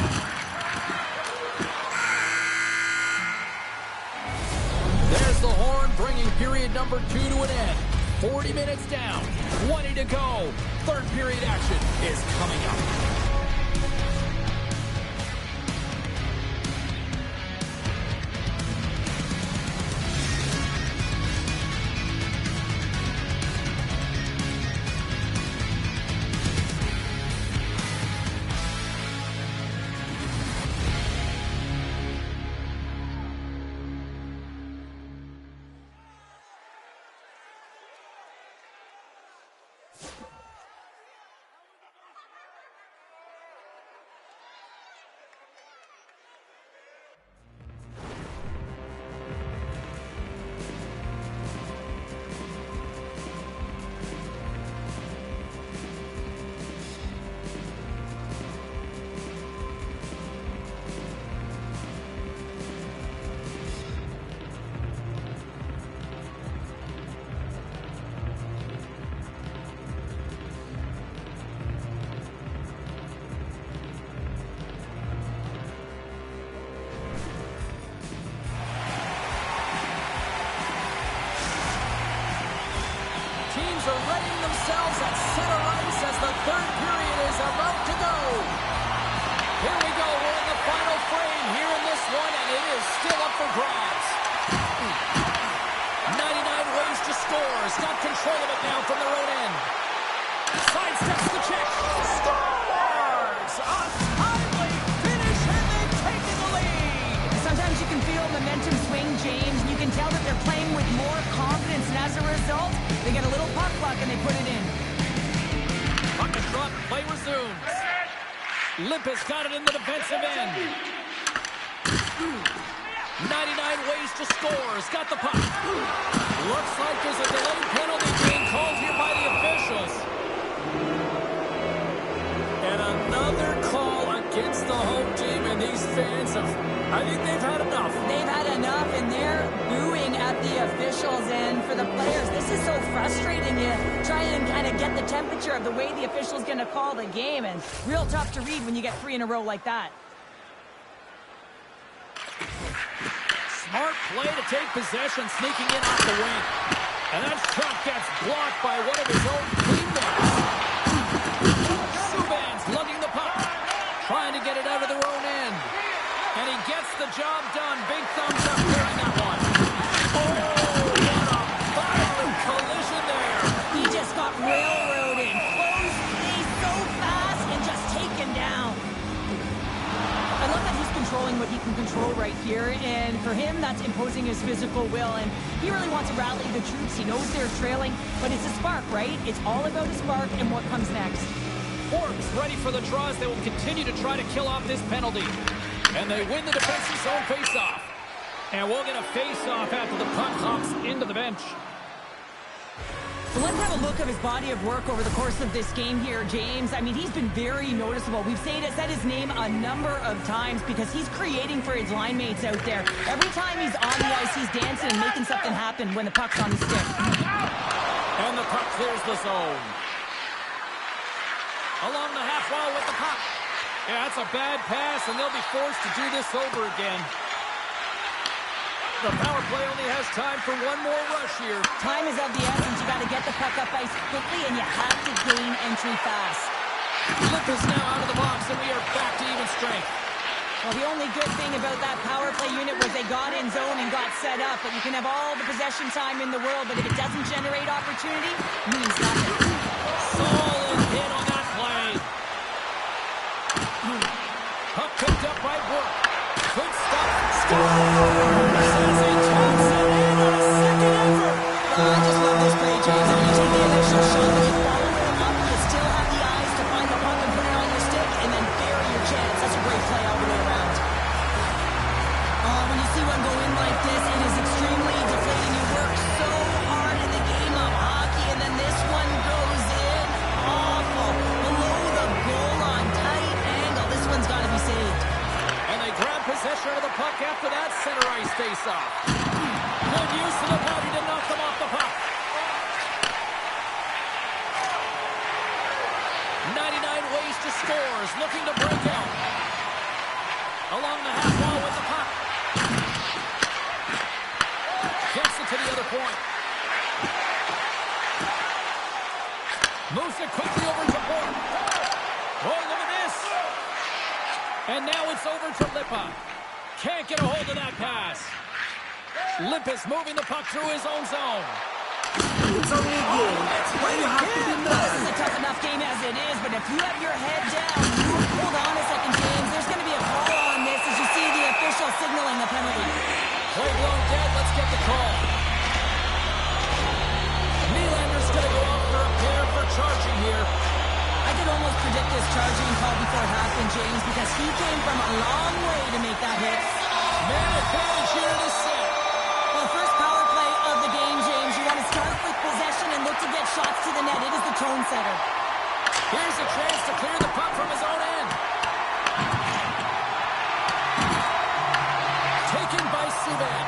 Speaker 1: There's the horn, bringing period number 2 to an end. 40 minutes down, 20 to go. Third period action is coming up. Teams are readying themselves at center ice as the third period is about to go. Here we go. We're in the final frame here in this one, and it is still up for grabs. 99 ways to score. Has got control of it now from their own end. Sidesteps the check. Scores! A timely finish, and they've taken the lead.
Speaker 2: Sometimes you can feel momentum swing, James, and you can tell that they're playing with more confidence, and as a result, they get a little puck luck and they put it in.
Speaker 1: Puck is dropped, play resumes. Lippis got it in the defensive end. 99 ways to score. Has got the puck. Looks like there's a delayed penalty being called here by the officials. And another call against the home team, and these fans I think they've had enough.
Speaker 2: They've had enough, and they're booing at the officials. And for the players, this is so frustrating. You try and kind of get the temperature of the way the official's going to call the game, and real tough to read when you get 3 in a row like that.
Speaker 1: Smart play to take possession, sneaking in off the wing. And that shot gets blocked by one of his own teammates. Subban's lugging the puck, trying to get it out of their own end. And he gets the job done. Big thumbs up during that one. Oh, what a violent collision there.
Speaker 2: He just got railroaded. Closed play so fast and just taken down. I love that he's controlling what he can control right here. And for him, that's imposing his physical will. And he really wants to rally the troops. He knows they're trailing. But it's a spark, right? It's all about a spark and what comes next.
Speaker 1: Forks ready for the draws. They will continue to try to kill off this penalty. And they win the defensive zone face-off. And we'll get a face-off after the puck hops into the bench.
Speaker 2: So let's have a look at his body of work over the course of this game here, James. I mean, he's been very noticeable. We've said his name a number of times because he's creating for his line mates out there. Every time he's on the ice, he's dancing and making something happen when the puck's on his stick.
Speaker 1: And the puck clears the zone. Along the half wall with the puck. Yeah, that's a bad pass, and they'll be forced to do this over again. The power play only has time for one more rush here.
Speaker 2: Time is of the essence. You got to get the puck up ice quickly, and you have to gain entry fast.
Speaker 1: Flip is now out of the box, and we are back to even strength.
Speaker 2: Well, the only good thing about that power play unit was they got in zone and got set up. But you can have all the possession time in the world, but if it doesn't generate opportunity, it means nothing.
Speaker 1: Sahl is hit on that play. Puck picked up by Burke. Good stop.
Speaker 2: I just love this play, James. I mean, you take the initial shot, but you follow it up. You still have the eyes to find the puck and put it on your stick, and then bury your chance. That's a great play all the way around. When you see one go in like this, it is extremely deflating. You work so hard in the game of hockey, and then this one goes in awful. Below the goal on tight angle. This one's got to be saved.
Speaker 1: And they grab possession of the puck after that center ice face-off. Good use of the body to knock them off the puck. 99 ways to score, is looking to break out. Along the half wall with the puck. Gets it to the other point. Moves it quickly over to Bork. Oh, look at this. And now it's over to Lippa. Can't get a hold of that pass. Lippis moving the puck through his own zone.
Speaker 3: It's only a game. That's why you have to be
Speaker 2: This
Speaker 3: mad.
Speaker 2: is a tough enough game as it is, but if you have your head down, you hold on a second, James. There's going to be a call on this as you see the official signaling the penalty.
Speaker 1: Play blown dead. Let's get the call. Nylander's going to go out for a pair for charging here.
Speaker 2: I could almost predict this charging call before it happened, James, because he came from a long way to make that hit.
Speaker 1: Man advantage here in this set.
Speaker 2: Well, first power play of the game, James. You want to start with possession and look to get shots to the net. It is the tone setter.
Speaker 1: Here's a chance to clear the puck from his own end. Taken by Subban.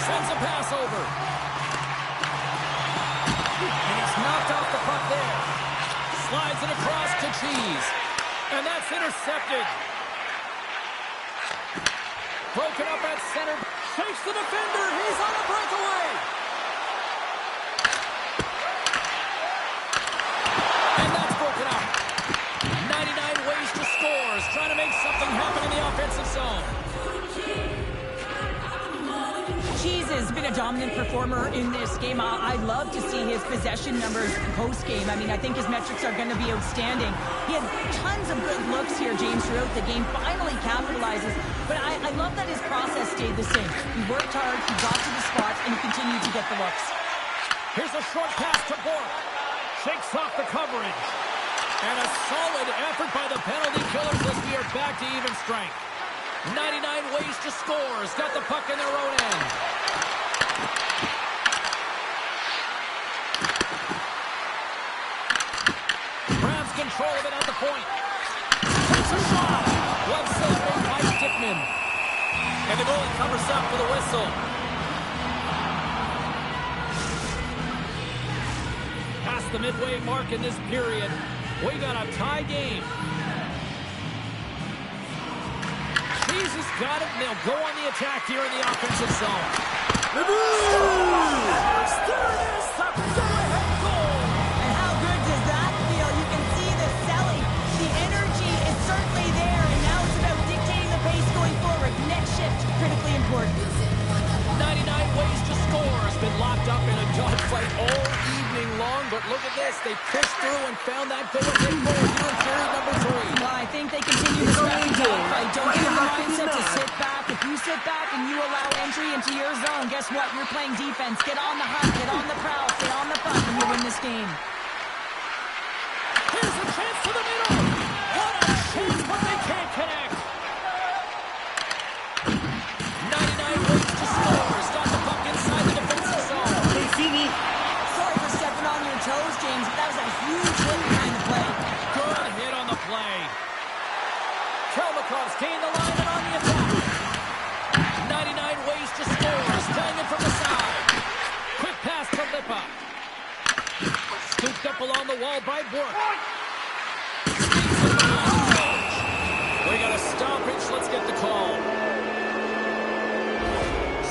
Speaker 1: Sends a pass over. And he's knocked off the puck there. Slides it across to Cheese. And that's intercepted. Broken up at center. Shakes the defender. He's on a breakaway. And that's broken up. 99 ways to score. Is trying to make something happen in the offensive zone.
Speaker 2: Cheese has been a dominant performer in this game. I'd love to see his possession numbers post-game. I mean, I think his metrics are going to be outstanding. He had tons of good looks here, James, throughout the game. Finally capitalizes. But I love that his process stayed the same. He worked hard, he got to the spots, and he continued to get the looks.
Speaker 1: Here's a short pass to Bork. Shakes off the coverage. And a solid effort by the penalty killers as we are back to even strength. 99 ways to score. Has got the puck in their own end. control of it at the point. Takes a shot. Glove save made by Dickman. And the goalie covers up for the whistle. Past the midway mark in this period, we got a tie game. Jesus got it, and they'll go on the attack here in the offensive zone. Stranglerss, the go-ahead goal.
Speaker 2: And how good does that feel? You can see the selling. The energy is certainly there, and now it's about dictating the pace going forward. Next shift, critically important.
Speaker 1: 99 ways to score has been locked up in a dogfight all evening long, but look at this. They pushed through and found that go-ahead goal here in period number 3.
Speaker 2: Well, I think they continue this rapid dogfight. Don't get in the mindset to sit back. If you sit back and you allow entry into your zone, guess what? You're playing defense. Get on the hunt, get on the prowl, get on the front, and you win this game.
Speaker 1: Here's a chance to the middle. What a chance, but they can't connect. 99 ways to score. Has got the puck inside the defensive zone.
Speaker 3: Hey, Stevie.
Speaker 2: Sorry for stepping on your toes, James, but that was a huge hit behind the play.
Speaker 1: Good hit on the play. Kelmakov's gained the line and on the attack. 99 ways to score. Is playing it from the side. Quick pass to Lippa. Scooped up along the wall by Bork. We got a stoppage. Let's get the call.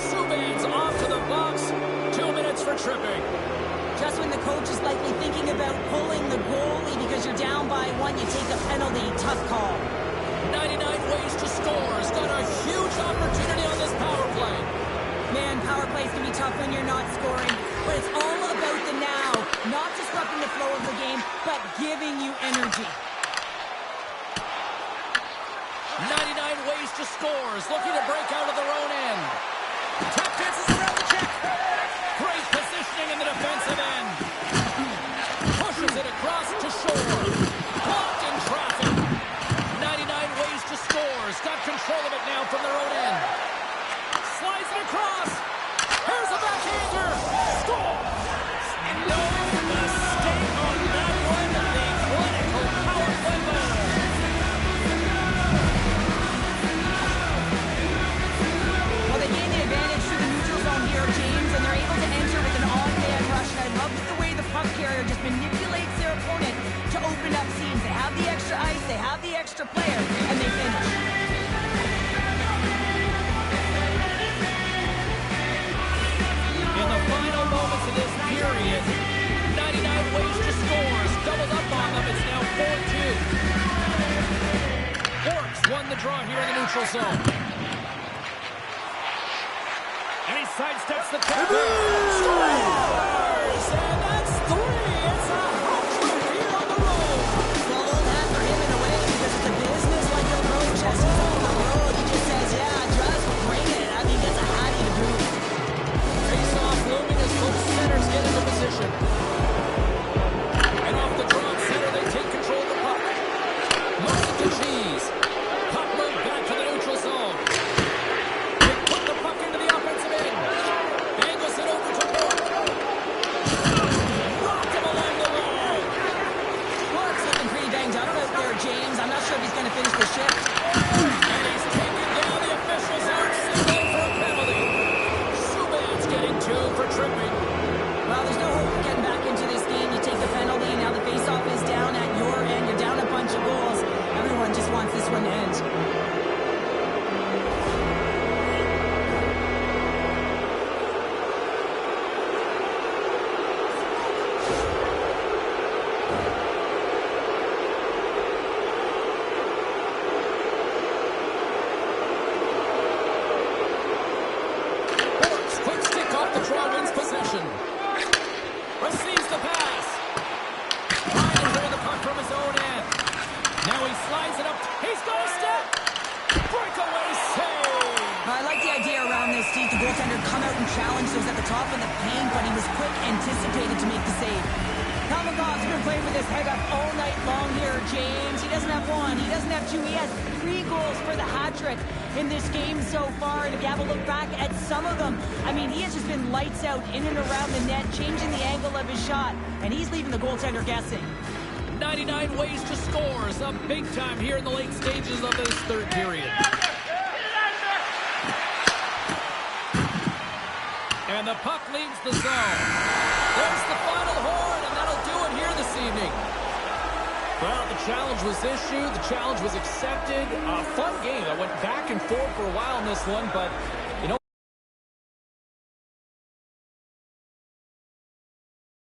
Speaker 1: Subban's off to the box. 2 minutes for tripping.
Speaker 2: Just when the coach is likely thinking about pulling the goalie because you're down by 1, you take a penalty. Tough call.
Speaker 1: 99 ways to score. Has got a huge opportunity on this power play.
Speaker 2: Man, power plays can be tough when you're not scoring, but it's all about the now. Not disrupting the flow of the game, but giving you energy.
Speaker 1: 99 ways to score. Is looking to break out of their own end. Tap dances around the check. Great positioning in the defensive end. Pushes it across to shore. Blocked in traffic. 99 ways to score. Has got control of it now from their own end. Slides it across. Here's a backhander. Score. No mistake on that one. The clinical power play goal.
Speaker 2: Well, they gain the advantage through the neutral zone here, James, and they're able to enter with an on-man rush. And I love the way the puck carrier just manipulates their opponent to open up seams. They have the extra ice, they have the extra player, and they finish.
Speaker 1: In the final moments of this period, 99 ways to score. Has doubled up on them. It's now 4-2. Orks won the draw here in the neutral zone. And he sidesteps the tap. Scores! And that's 3. It's a hat trick here on the road.
Speaker 2: Well, old hat for him in a way because it's a business-like approach as he's on the road. He just says, yeah, just bring it. I mean, that's a hattie to boot.
Speaker 1: Face-off looming as both centers get into position. And off the draw at center, they take control of the puck. Moves it to Cheese. Puck moved back to the neutral zone. They put the puck into the offensive end. Angles it over to Bork. Rocked him along the wall.
Speaker 2: Bork's looking pretty banged up out there, James. I'm not sure if he's going to finish the shift.
Speaker 1: And he's taken down. The officials aren't signaling for a penalty. Subban's getting 2 for tripping.
Speaker 2: Well, there's no hope of getting back into this game. You take the penalty, now the face-off is down at your end. You're down a bunch of goals. Everyone just wants this one to end.
Speaker 1: Bork's quick stick off the draw wins possession. Receives the pass. Trying to clear the puck from his own end. Now he slides it up. He's got a step. Breakaway save.
Speaker 2: I like the idea around this, Steve. The goaltender come out and challenge those at the top of the paint, but he was quick, anticipated to make the save. Kalmakov's been playing with his head up all night long here, James. He doesn't have 1, he doesn't have 2, he has 3 goals for the hat-trick in this game so far. And if you have a look back at some of them, I mean, he has just been lights out in and around the net, changing the angle of his shot, and he's leaving the goaltender guessing.
Speaker 1: 99 ways to score is up big time here in the late stages of this third period. And the puck leaves the zone. There's the final horn, and that'll do it here this evening. Well, the challenge was issued. The challenge was accepted. A fun game. I went back and forth for a while in this one, but